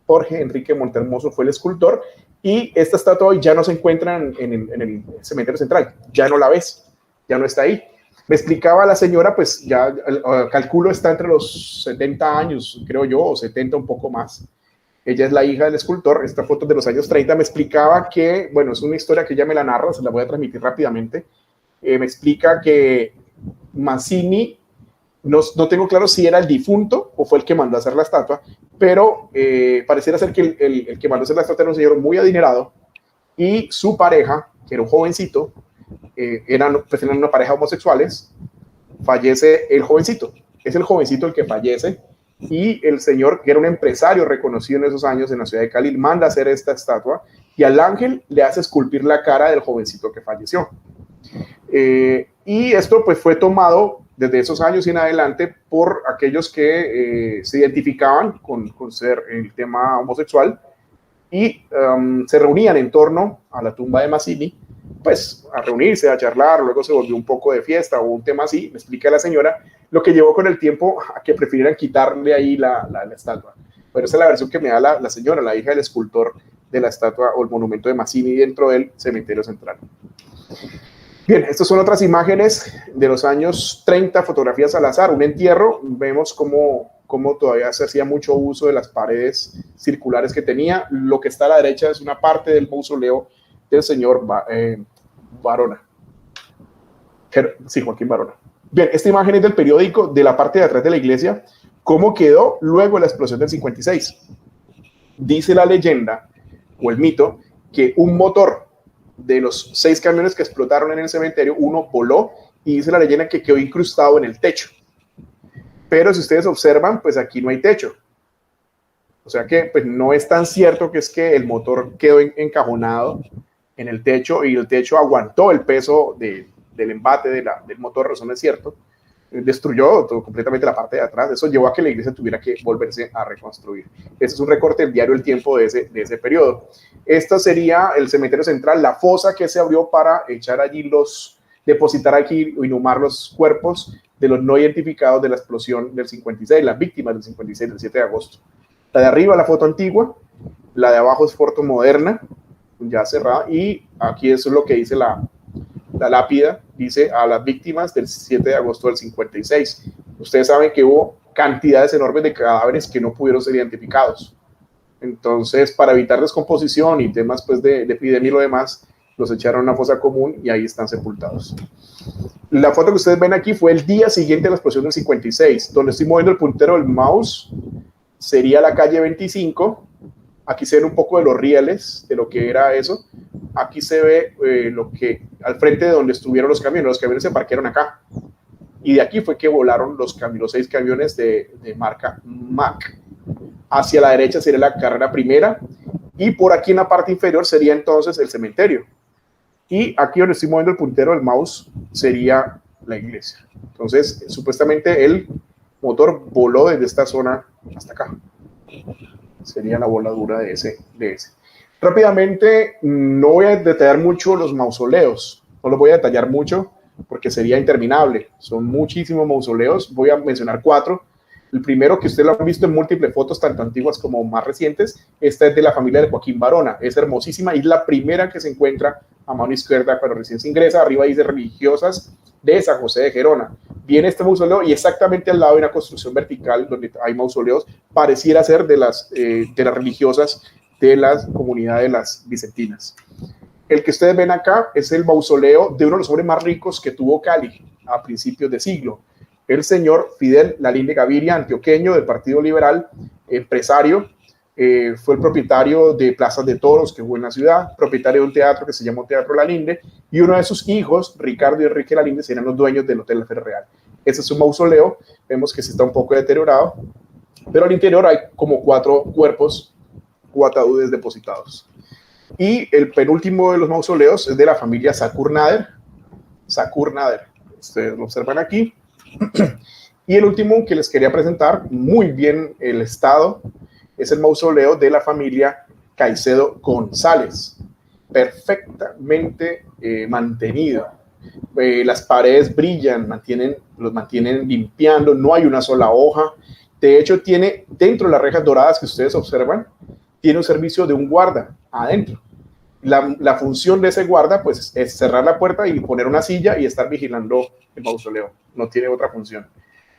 Jorge Enrique Montermoso fue el escultor y esta estatua hoy ya no se encuentra en el cementerio central, ya no la ves, ya no está ahí. Me explicaba la señora, pues ya calculo está entre los 70 años, creo yo, o 70, un poco más. Ella es la hija del escultor, esta foto es de los años 30, me explicaba que, bueno, es una historia que ella me la narra, se la voy a transmitir rápidamente. Me explica que Mazzini, no tengo claro si era el difunto o fue el que mandó a hacer la estatua, pero pareciera ser que el que mandó a hacer la estatua era un señor muy adinerado y su pareja, que era un jovencito, eran una pareja homosexuales, fallece el jovencito, es el jovencito el que fallece y el señor, que era un empresario reconocido en esos años en la ciudad de Cali, manda a hacer esta estatua y al ángel le hace esculpir la cara del jovencito que falleció. Y esto pues fue tomado desde esos años y en adelante por aquellos que se identificaban con ser el tema homosexual y se reunían en torno a la tumba de Mazzini, pues a reunirse, a charlar, luego se volvió un poco de fiesta o un tema así, me explica la señora, lo que llevó con el tiempo a que prefirieran quitarle ahí la estatua. Pero esa es la versión que me da la señora, la hija del escultor de la estatua o el monumento de Mazzini dentro del cementerio central. Bien, estas son otras imágenes de los años 30, fotografías al azar, un entierro, vemos cómo todavía se hacía mucho uso de las paredes circulares que tenía. Lo que está a la derecha es una parte del mausoleo del señor Barona. Sí, Joaquín Barona. Bien, esta imagen es del periódico de la parte de atrás de la iglesia, cómo quedó luego de la explosión del 56. Dice la leyenda, o el mito, que un motor de los 6 camiones que explotaron en el cementerio, uno voló, y dice la leyenda que quedó incrustado en el techo. Pero si ustedes observan, pues aquí no hay techo. O sea que pues, no es tan cierto que es que el motor quedó encajonado en el techo y el techo aguantó el peso del embate del motor, eso no es cierto. Destruyó completamente la parte de atrás. Eso llevó a que la iglesia tuviera que volverse a reconstruir. Este es un recorte del diario El Tiempo de ese periodo. Esto sería el cementerio central, la fosa que se abrió para echar allí depositar aquí o inhumar los cuerpos de los no identificados de la explosión del 56, las víctimas del 56, del 7 de agosto. La de arriba, la foto antigua, la de abajo es foto moderna, ya cerrada, y aquí eso es lo que dice la lápida, dice a las víctimas del 7 de agosto del 56. Ustedes saben que hubo cantidades enormes de cadáveres que no pudieron ser identificados. Entonces, para evitar descomposición y temas pues, de epidemia y lo demás, los echaron a una fosa común y ahí están sepultados. La foto que ustedes ven aquí fue el día siguiente a la explosión del 56, donde estoy moviendo el puntero del mouse, sería la calle 25. Aquí se ven un poco de los rieles, de lo que era eso. Aquí se ve lo que al frente de donde estuvieron los camiones se parquearon acá. Y de aquí fue que volaron los 6 camiones de marca Mack. Hacia la derecha sería la carrera primera y por aquí en la parte inferior sería entonces el cementerio. Y aquí donde estoy moviendo el puntero del mouse sería la iglesia. Entonces, supuestamente el motor voló desde esta zona hasta acá. Sería la voladura de ese. Rápidamente, no voy a detallar mucho los mausoleos. No los voy a detallar mucho porque sería interminable. Son muchísimos mausoleos. Voy a mencionar 4. El primero, que ustedes lo han visto en múltiples fotos, tanto antiguas como más recientes, esta es de la familia de Joaquín Barona. Es hermosísima y es la primera que se encuentra a mano izquierda cuando recién se ingresa. Arriba dice religiosas de San José de Gerona. Viene este mausoleo y exactamente al lado hay una construcción vertical donde hay mausoleos, pareciera ser de las religiosas de la comunidad de las vicentinas. El que ustedes ven acá es el mausoleo de uno de los hombres más ricos que tuvo Cali a principios de siglo. El señor Fidel Lalinde Gaviria, antioqueño del Partido Liberal, empresario, fue el propietario de Plazas de Toros, que hubo en la ciudad, propietario de un teatro que se llamó Teatro Lalinde, y uno de sus hijos, Ricardo y Enrique Lalinde, serían los dueños del Hotel La Fe Real. Ese es un mausoleo, vemos que sí está un poco deteriorado, pero al interior hay como 4 cuerpos o ataúdes depositados. Y el penúltimo de los mausoleos es de la familia Sakurnader. Ustedes lo observan aquí. Y el último que les quería presentar, muy bien el estado, es el mausoleo de la familia Caicedo González, perfectamente mantenido. Las paredes brillan, los mantienen limpiando, no hay una sola hoja. De hecho, tiene dentro de las rejas doradas que ustedes observan, tiene un servicio de un guarda adentro. La función de ese guarda pues, es cerrar la puerta y poner una silla y estar vigilando el mausoleo. No tiene otra función,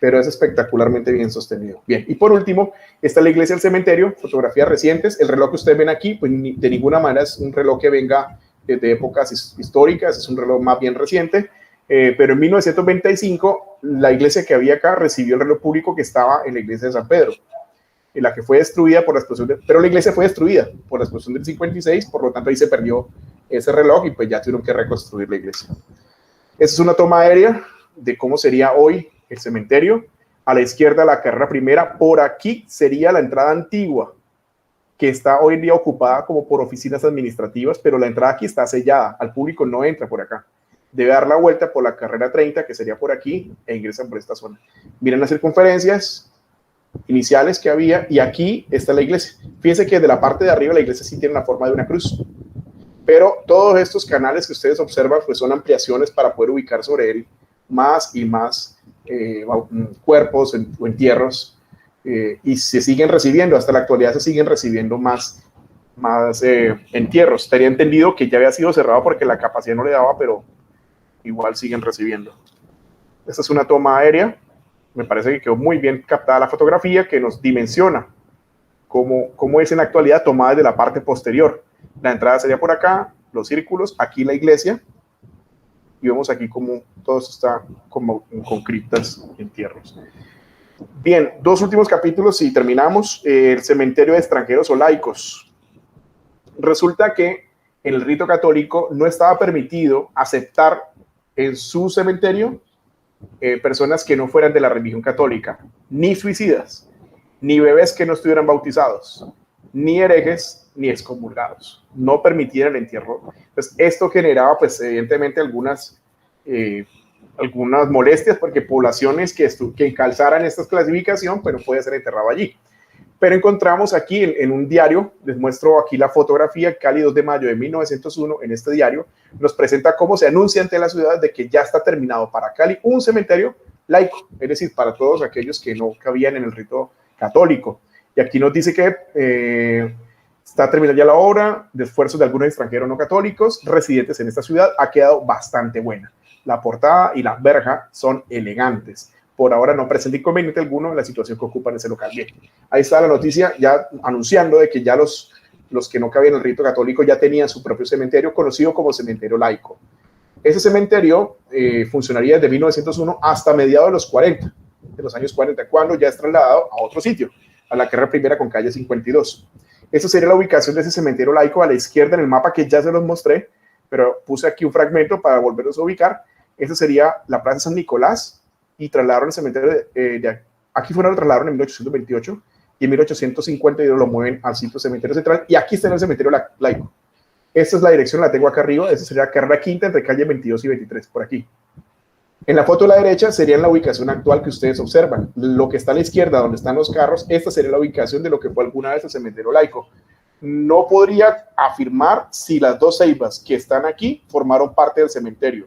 pero es espectacularmente bien sostenido. Bien, y por último, está la iglesia del cementerio, fotografías recientes. El reloj que ustedes ven aquí, pues de ninguna manera es un reloj que venga de épocas históricas, es un reloj más bien reciente, pero en 1925 la iglesia que había acá recibió el reloj público que estaba en la iglesia de San Pedro, en la que fue destruida por la explosión, pero la iglesia fue destruida por la explosión del 56, por lo tanto ahí se perdió ese reloj y pues ya tuvieron que reconstruir la iglesia. Esta es una toma aérea de cómo sería hoy el cementerio. A la izquierda la carrera primera, por aquí sería la entrada antigua, que está hoy en día ocupada como por oficinas administrativas, pero la entrada aquí está sellada, al público no entra por acá. Debe dar la vuelta por la carrera 30, que sería por aquí, e ingresan por esta zona. Miren las circunferencias iniciales que había, y aquí está la iglesia. Fíjense que de la parte de arriba la iglesia sí tiene la forma de una cruz, pero todos estos canales que ustedes observan pues son ampliaciones para poder ubicar sobre él más y más cuerpos o entierros, y se siguen recibiendo, hasta la actualidad se siguen recibiendo más entierros. Tenía entendido que ya había sido cerrado porque la capacidad no le daba, pero igual siguen recibiendo. Esta es una toma aérea. Me parece que quedó muy bien captada la fotografía, que nos dimensiona cómo es en la actualidad, tomada desde la parte posterior. La entrada sería por acá, los círculos, aquí la iglesia, y vemos aquí como todo esto está como con criptas y entierros. Bien, 2 últimos capítulos y terminamos. El cementerio de extranjeros o laicos. Resulta que en el rito católico no estaba permitido aceptar en su cementerio personas que no fueran de la religión católica, ni suicidas, ni bebés que no estuvieran bautizados, ni herejes, ni excomulgados. No permitían el entierro. Entonces, esto generaba, pues, evidentemente, algunas molestias, porque poblaciones que encalzaran esta clasificación, pero puede ser enterrado allí. Pero encontramos aquí en un diario, les muestro aquí la fotografía, Cali 2 de mayo de 1901, en este diario, nos presenta cómo se anuncia ante la ciudad de que ya está terminado para Cali un cementerio laico, es decir, para todos aquellos que no cabían en el rito católico. Y aquí nos dice que está terminada ya la obra de esfuerzos de algunos extranjeros no católicos residentes en esta ciudad, ha quedado bastante buena. La portada y la verja son elegantes. Por ahora no presenta inconveniente alguno en la situación que ocupan ese local. Bien, ahí está la noticia ya anunciando de que ya los que no cabían en el rito católico ya tenían su propio cementerio, conocido como cementerio laico. Ese cementerio funcionaría desde 1901 hasta mediados de los años 40, cuando ya es trasladado a otro sitio, a la carrera primera con calle 52. Esta sería la ubicación de ese cementerio laico a la izquierda en el mapa que ya se los mostré, pero puse aquí un fragmento para volverlos a ubicar. Esa sería la Plaza San Nicolás, y trasladaron el cementerio aquí fueron trasladaron en 1828 y en 1852 lo mueven al sitio cementerio central, y aquí está el cementerio laico. Esta es la dirección, la tengo acá arriba. Esta sería carrera quinta entre calle 22 y 23, por aquí. En la foto de la derecha sería la ubicación actual que ustedes observan. Lo que está a la izquierda, donde están los carros, esta sería la ubicación de lo que fue alguna vez el cementerio laico. No podría afirmar si las 2 ceibas que están aquí formaron parte del cementerio.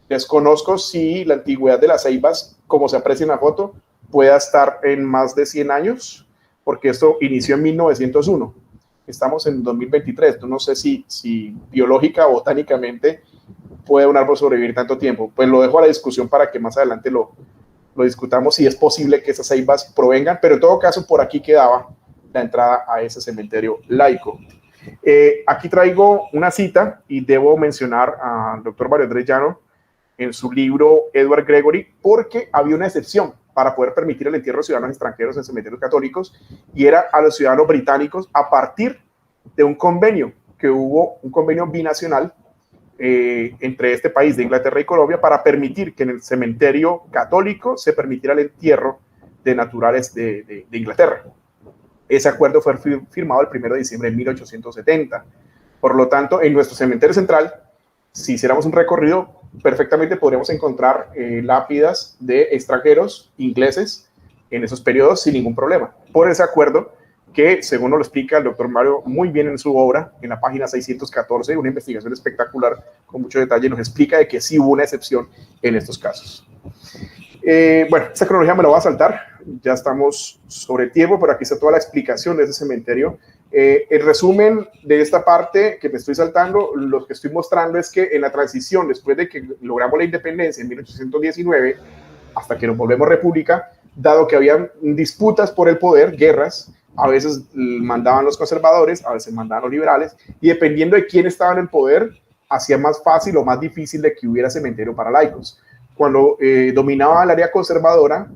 Desconozco si la antigüedad de las ceibas, como se aprecia en la foto, pueda estar en más de 100 años, porque esto inició en 1901. Estamos en 2023. No sé si biológica o botánicamente puede un árbol sobrevivir tanto tiempo. Pues lo dejo a la discusión para que más adelante lo discutamos, si es posible que esas ceibas provengan, pero en todo caso por aquí quedaba la entrada a ese cementerio laico. Aquí traigo una cita y debo mencionar al doctor Mario Andrés Llano en su libro Edward Gregory, porque había una excepción para poder permitir el entierro de ciudadanos extranjeros en cementerios católicos, y era a los ciudadanos británicos a partir de un convenio que hubo, un convenio binacional entre este país de Inglaterra y Colombia, para permitir que en el cementerio católico se permitiera el entierro de naturales de Inglaterra. Ese acuerdo fue firmado el 1 de diciembre de 1870. Por lo tanto, en nuestro cementerio central, si hiciéramos un recorrido, perfectamente podríamos encontrar lápidas de extranjeros ingleses en esos periodos sin ningún problema, por ese acuerdo que, según nos lo explica el doctor Mario muy bien en su obra, en la página 614, una investigación espectacular con mucho detalle, nos explica de que sí hubo una excepción en estos casos. Bueno, esta cronología me la voy a saltar, ya estamos sobre tiempo, pero aquí está toda la explicación de ese cementerio. El resumen de esta parte que me estoy saltando, lo que estoy mostrando es que en la transición, después de que logramos la independencia en 1819, hasta que nos volvemos república, dado que habían disputas por el poder, guerras, a veces mandaban los conservadores, a veces mandaban los liberales, y dependiendo de quién estaba en el poder, hacía más fácil o más difícil de que hubiera cementerio para laicos. Cuando dominaba el área conservadora,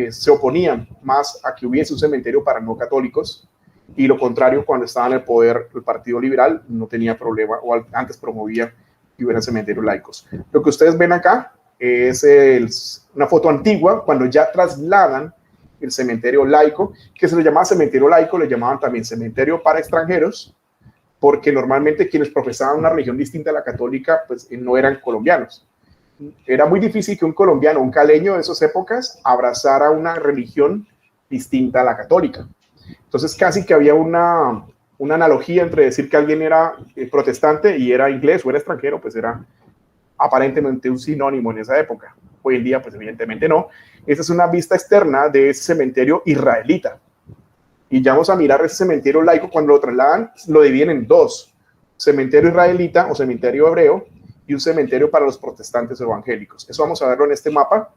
se oponían más a que hubiese un cementerio para no católicos, y lo contrario, cuando estaba en el poder el Partido Liberal, no tenía problema, o antes promovía que hubiera cementerios laicos. Lo que ustedes ven acá es una foto antigua, cuando ya trasladan el cementerio laico, que se le llamaba cementerio laico, le llamaban también cementerio para extranjeros, porque normalmente quienes profesaban una religión distinta a la católica, pues no eran colombianos. Era muy difícil que un colombiano, un caleño de esas épocas, abrazara una religión distinta a la católica. Entonces casi que había una analogía entre decir que alguien era protestante y era inglés o era extranjero, pues era aparentemente un sinónimo en esa época. Hoy en día, pues evidentemente no. Esta es una vista externa de ese cementerio israelita. Y ya vamos a mirar ese cementerio laico. Cuando lo trasladan, lo dividen en 2. Cementerio israelita o cementerio hebreo y un cementerio para los protestantes evangélicos. Eso vamos a verlo en este mapa.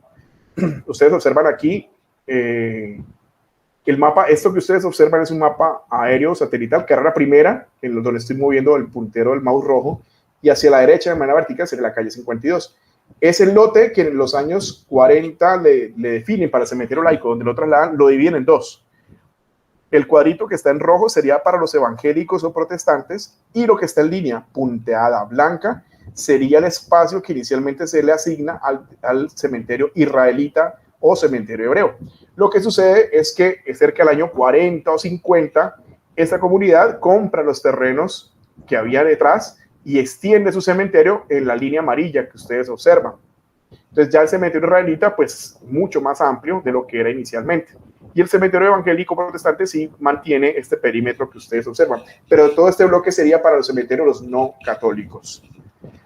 Ustedes observan aquí que El mapa, esto que ustedes observan es un mapa aéreo satelital, que era la primera, en donde estoy moviendo el puntero del mouse rojo, y hacia la derecha de manera vertical sería la calle 52. Es el lote que en los años 40 le definen para el cementerio laico, donde lo trasladan, lo dividen en dos. El cuadrito que está en rojo sería para los evangélicos o protestantes, y lo que está en línea punteada blanca sería el espacio que inicialmente se le asigna al cementerio israelita o cementerio hebreo. Lo que sucede es que cerca del año 40 o 50, esta comunidad compra los terrenos que había detrás y extiende su cementerio en la línea amarilla que ustedes observan. Entonces ya el cementerio israelita, pues mucho más amplio de lo que era inicialmente. Y el cementerio evangélico protestante sí mantiene este perímetro que ustedes observan. Pero todo este bloque sería para los cementerios los no católicos.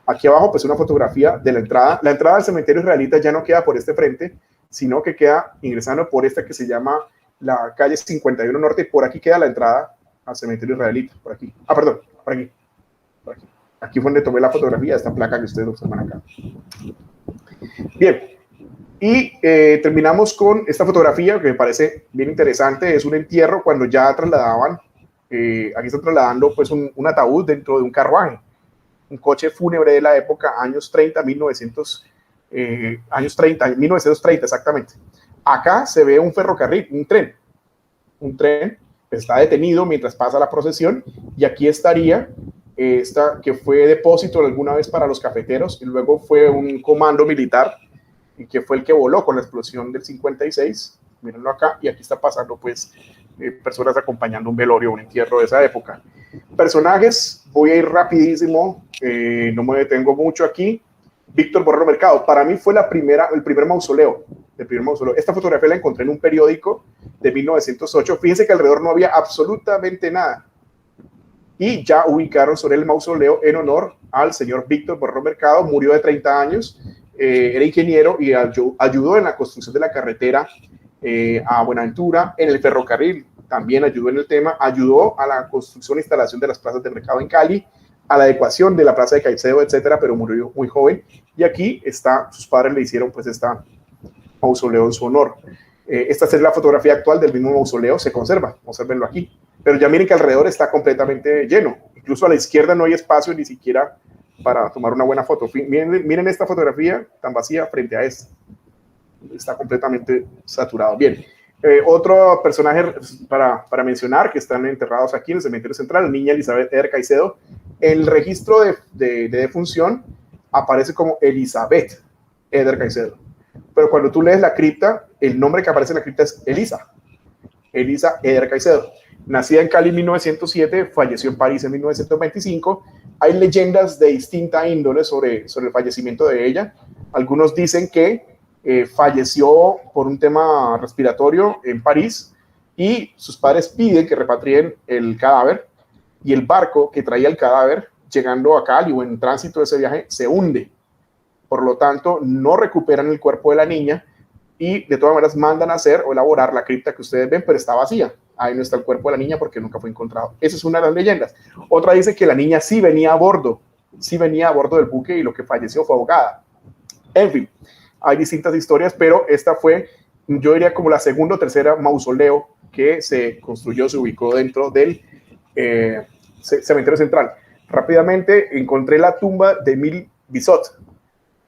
Aquí abajo, pues una fotografía de la entrada. La entrada al cementerio israelita ya no queda por este frente, sino que queda ingresando por esta que se llama la calle 51 Norte. Por aquí queda la entrada al cementerio israelita. Por aquí. Ah, perdón, por aquí. Por aquí. Aquí fue donde tomé la fotografía de esta placa que ustedes observan acá. Bien, y terminamos con esta fotografía que me parece bien interesante. Es un entierro cuando ya trasladaban, aquí están trasladando pues un ataúd dentro de un carruaje, un coche fúnebre de la época, años 30, 1930 exactamente. Acá se ve un ferrocarril, un tren está detenido mientras pasa la procesión, y aquí estaría esta que fue depósito alguna vez para los cafeteros y luego fue un comando militar y que fue el que voló con la explosión del 56. Mírenlo acá, y aquí está pasando pues personas acompañando un velorio, un entierro de esa época. Personajes, voy a ir rapidísimo, no me detengo mucho aquí. Víctor Borrero Mercado, para mí fue el primer mausoleo. Esta fotografía la encontré en un periódico de 1908. Fíjense que alrededor no había absolutamente nada. Y ya ubicaron sobre el mausoleo en honor al señor Víctor Borrero Mercado. Murió de 30 años, era ingeniero y ayudó en la construcción de la carretera a Buenaventura, en el ferrocarril también ayudó en el tema, ayudó a la construcción e instalación de las plazas de mercado en Cali, a la adecuación de la plaza de Caicedo, etcétera, pero murió muy joven. Y aquí está, sus padres le hicieron pues esta mausoleo en su honor. Esta es la fotografía actual del mismo mausoleo, se conserva, observenlo aquí. Pero ya miren que alrededor está completamente lleno. Incluso a la izquierda no hay espacio ni siquiera para tomar una buena foto. Miren esta fotografía tan vacía frente a esta. Está completamente saturado. Bien. Otro personaje para mencionar que están enterrados aquí en el cementerio central, la niña Elizabeth Eder Caicedo. El registro de defunción aparece como Elizabeth Eder Caicedo. Pero cuando tú lees la cripta, el nombre que aparece en la cripta es Elisa Eder Caicedo. Nacida en Cali en 1907, falleció en París en 1925. Hay leyendas de distinta índole sobre el fallecimiento de ella. Algunos dicen que falleció por un tema respiratorio en París y sus padres piden que repatrien el cadáver, y el barco que traía el cadáver, llegando a Cali o en tránsito de ese viaje, se hunde. Por lo tanto, no recuperan el cuerpo de la niña y de todas maneras mandan a hacer o elaborar la cripta que ustedes ven, pero está vacía. Ahí no está el cuerpo de la niña porque nunca fue encontrado. Esa es una de las leyendas. Otra dice que la niña sí venía a bordo del buque y lo que falleció fue ahogada. En fin, hay distintas historias, pero esta fue, yo diría, como la segunda o tercera mausoleo que se construyó, se ubicó dentro del cementerio central. Rápidamente encontré la tumba de Emile Bissot,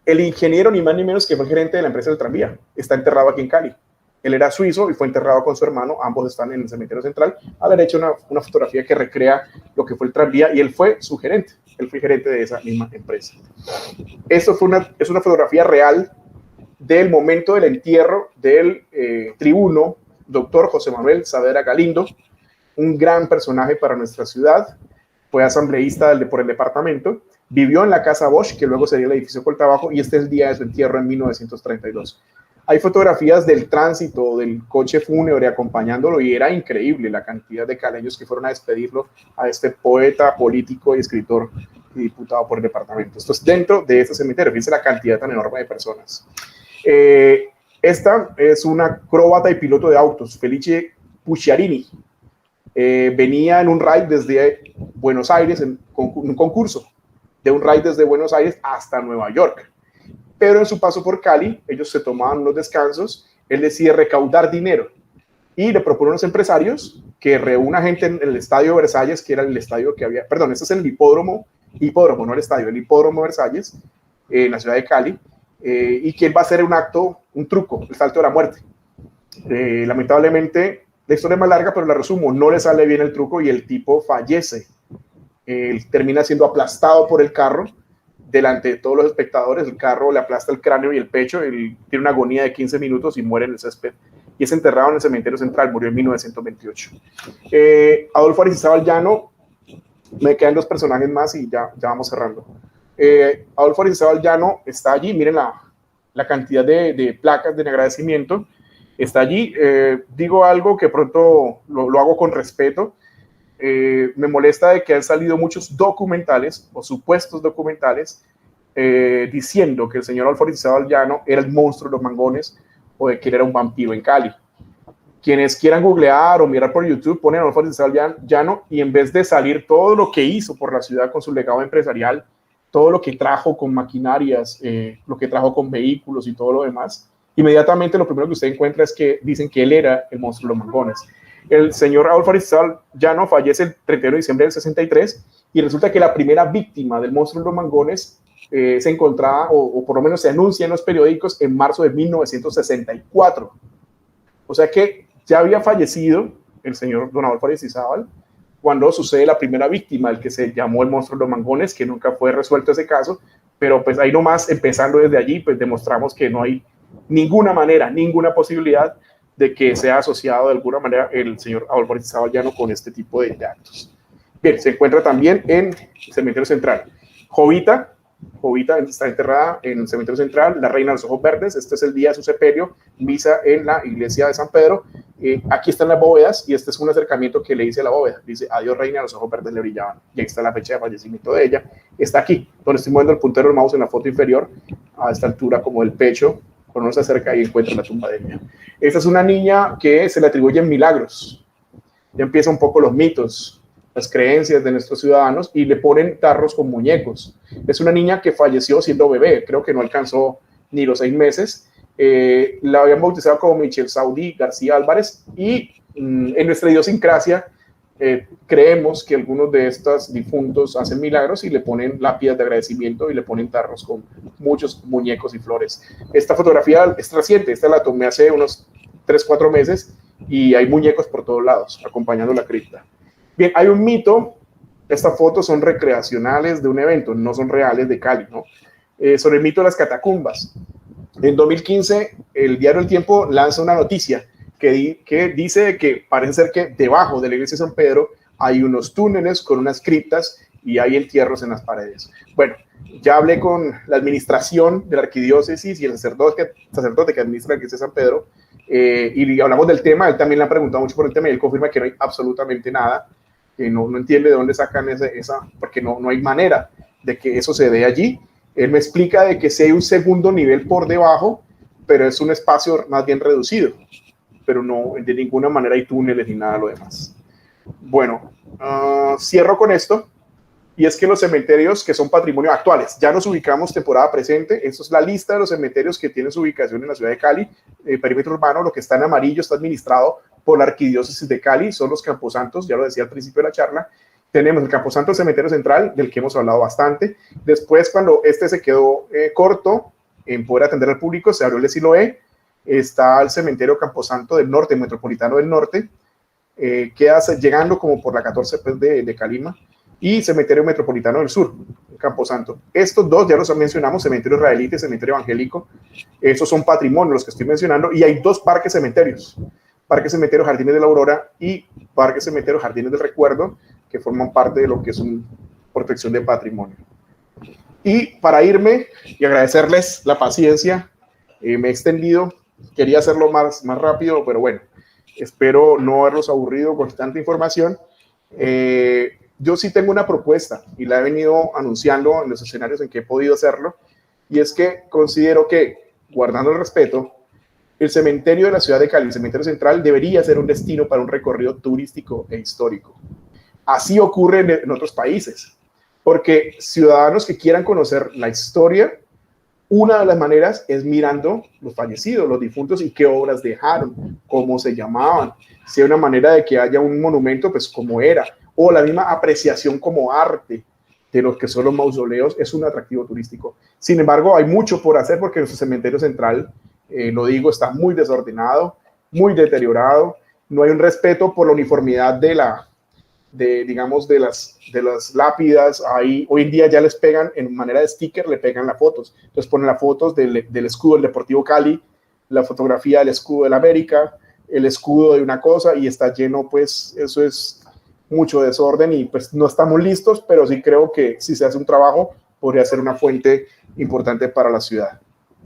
el ingeniero ni más ni menos que fue el gerente de la empresa del tranvía. Está enterrado aquí en Cali. Él era suizo y fue enterrado con su hermano. Ambos están en el cementerio central. A la derecha una fotografía que recrea lo que fue el tranvía y él fue su gerente. Él fue gerente de esa misma empresa. Esto es una fotografía real del momento del entierro del tribuno, doctor José Manuel Saavedra Galindo, un gran personaje para nuestra ciudad. Fue asambleísta por el departamento. Vivió en la Casa Bosch, que luego sería el edificio Coltabajo, y este es el día de su entierro en 1932. Hay fotografías del tránsito del coche fúnebre acompañándolo y era increíble la cantidad de caleños que fueron a despedirlo a este poeta, político y escritor y diputado por el departamento. Esto es dentro de este cementerio. Fíjense la cantidad tan enorme de personas. Esta es una acróbata y piloto de autos, Felice Pucciarini. Venía en un ride desde Buenos Aires, en un concurso de un ride desde Buenos Aires hasta Nueva York. Pero en su paso por Cali, ellos se tomaban unos descansos, él decide recaudar dinero y le propone a los empresarios que reúna gente en el estadio Versalles, que era el estadio que había, perdón, este es el hipódromo, no el estadio, el hipódromo Versalles, en la ciudad de Cali, y que él va a hacer un acto, un truco, el salto de la muerte. Lamentablemente, la historia es más larga, pero la resumo, no le sale bien el truco y el tipo fallece. Él termina siendo aplastado por el carro delante de todos los espectadores. El carro le aplasta el cráneo y el pecho. Él tiene una agonía de 15 minutos y muere en el césped. Y es enterrado en el cementerio central. Murió en 1928. Adolfo Aristizábal Llano, me quedan 2 personajes más y ya vamos cerrando. Adolfo Aristizábal Llano está allí. Miren la cantidad de placas de agradecimiento. Está allí. Digo algo que pronto lo hago con respeto. Me molesta de que han salido muchos documentales o supuestos documentales diciendo que el señor Adolfo Aristizábal Llano era el monstruo de los mangones o de que él era un vampiro en Cali. Quienes quieran googlear o mirar por YouTube, ponen Adolfo Aristizábal Llano y en vez de salir todo lo que hizo por la ciudad con su legado empresarial, todo lo que trajo con maquinarias, lo que trajo con vehículos y todo lo demás, inmediatamente lo primero que usted encuentra es que dicen que él era el monstruo de los mangones. El señor Adolfo Aristizábal Llano fallece el 31 de diciembre del 63 y resulta que la primera víctima del monstruo de los mangones se encontraba, o por lo menos se anuncia en los periódicos, en marzo de 1964. O sea que ya había fallecido el señor don Adolfo Aristizábal cuando sucede la primera víctima, el que se llamó el monstruo de los mangones, que nunca fue resuelto ese caso, pero pues ahí nomás, empezando desde allí, pues demostramos que no hay ninguna manera, ninguna posibilidad de que sea asociado de alguna manera el señor Adolfo Aristizábal Llano con este tipo de actos. Bien, se encuentra también en el cementerio central. Jovita está enterrada en el cementerio central, la reina de los ojos verdes. Este es el día de su sepelio, misa en la iglesia de San Pedro. Aquí están las bóvedas y este es un acercamiento que le hice a la bóveda. Dice, adiós reina, los ojos verdes le brillaban. Y ahí está la fecha de fallecimiento de ella. Está aquí, donde estoy moviendo el puntero del mouse en la foto inferior, a esta altura como del pecho. Cuando uno se acerca y encuentra la tumba de ella. Esta es una niña que se le atribuyen milagros. Ya empieza un poco los mitos, las creencias de nuestros ciudadanos y le ponen tarros con muñecos. Es una niña que falleció siendo bebé, creo que no alcanzó ni los 6 meses. La habían bautizado como Michelle Saudí García Álvarez y en nuestra idiosincrasia creemos que algunos de estos difuntos hacen milagros y le ponen lápidas de agradecimiento y le ponen tarros con muchos muñecos y flores. Esta fotografía es reciente, esta la tomé hace unos 3-4 meses y hay muñecos por todos lados acompañando la cripta. Bien, hay un mito, estas fotos son recreacionales de un evento, no son reales de Cali, ¿no? Sobre el mito de las catacumbas. En 2015, el diario El Tiempo lanza una noticia que dice que parece ser que debajo de la iglesia de San Pedro hay unos túneles con unas criptas y hay entierros en las paredes. Bueno, ya hablé con la administración de la arquidiócesis y el sacerdote que administra la iglesia de San Pedro y hablamos del tema. Él también le han preguntado mucho por el tema y él confirma que no hay absolutamente nada, que no entiende de dónde sacan esa porque no hay manera de que eso se dé allí. Él me explica de que sí hay un segundo nivel por debajo, pero es un espacio más bien reducido, pero no de ninguna manera hay túneles ni nada de lo demás. Bueno, cierro con esto, y es que los cementerios que son patrimonio actuales, ya nos ubicamos temporada presente, esto es la lista de los cementerios que tienen su ubicación en la ciudad de Cali, perímetro urbano. Lo que está en amarillo está administrado por la arquidiócesis de Cali, son los camposantos, ya lo decía al principio de la charla. Tenemos el camposanto del cementerio central, del que hemos hablado bastante. Después, cuando este se quedó corto en poder atender al público, se abrió el de Siloé. Está el cementerio Camposanto del Norte, Metropolitano del Norte, queda llegando como por la 14 pues, de Calima, y cementerio Metropolitano del Sur, Camposanto. Estos dos ya los mencionamos, cementerio israelita y cementerio evangélico. Esos son patrimonios los que estoy mencionando, y hay 2 parques cementerios, Parque Cementerio Jardines de la Aurora y Parque Cementerio Jardines del Recuerdo, que forman parte de lo que es una protección de patrimonio. Y para irme y agradecerles la paciencia, me he extendido, quería hacerlo más rápido, pero bueno, espero no haberlos aburrido con tanta información. Yo sí tengo una propuesta y la he venido anunciando en los escenarios en que he podido hacerlo, y es que considero que, guardando el respeto, el cementerio de la ciudad de Cali, el cementerio central, debería ser un destino para un recorrido turístico e histórico. Así ocurre en otros países, porque ciudadanos que quieran conocer la historia Una de las maneras es mirando los fallecidos, los difuntos y qué obras dejaron, cómo se llamaban. Si hay una manera de que haya un monumento, pues como era, o la misma apreciación como arte de los que son los mausoleos, es un atractivo turístico. Sin embargo, hay mucho por hacer porque nuestro cementerio central, lo digo, está muy desordenado, muy deteriorado, no hay un respeto por la uniformidad digamos, de las lápidas. Ahí, hoy en día ya les pegan, en manera de sticker, le pegan las fotos. Entonces ponen las fotos del escudo del Deportivo Cali, la fotografía del escudo del América, el escudo de una cosa, y está lleno, pues, eso es mucho desorden y pues no estamos listos, pero sí creo que si se hace un trabajo, podría ser una fuente importante para la ciudad.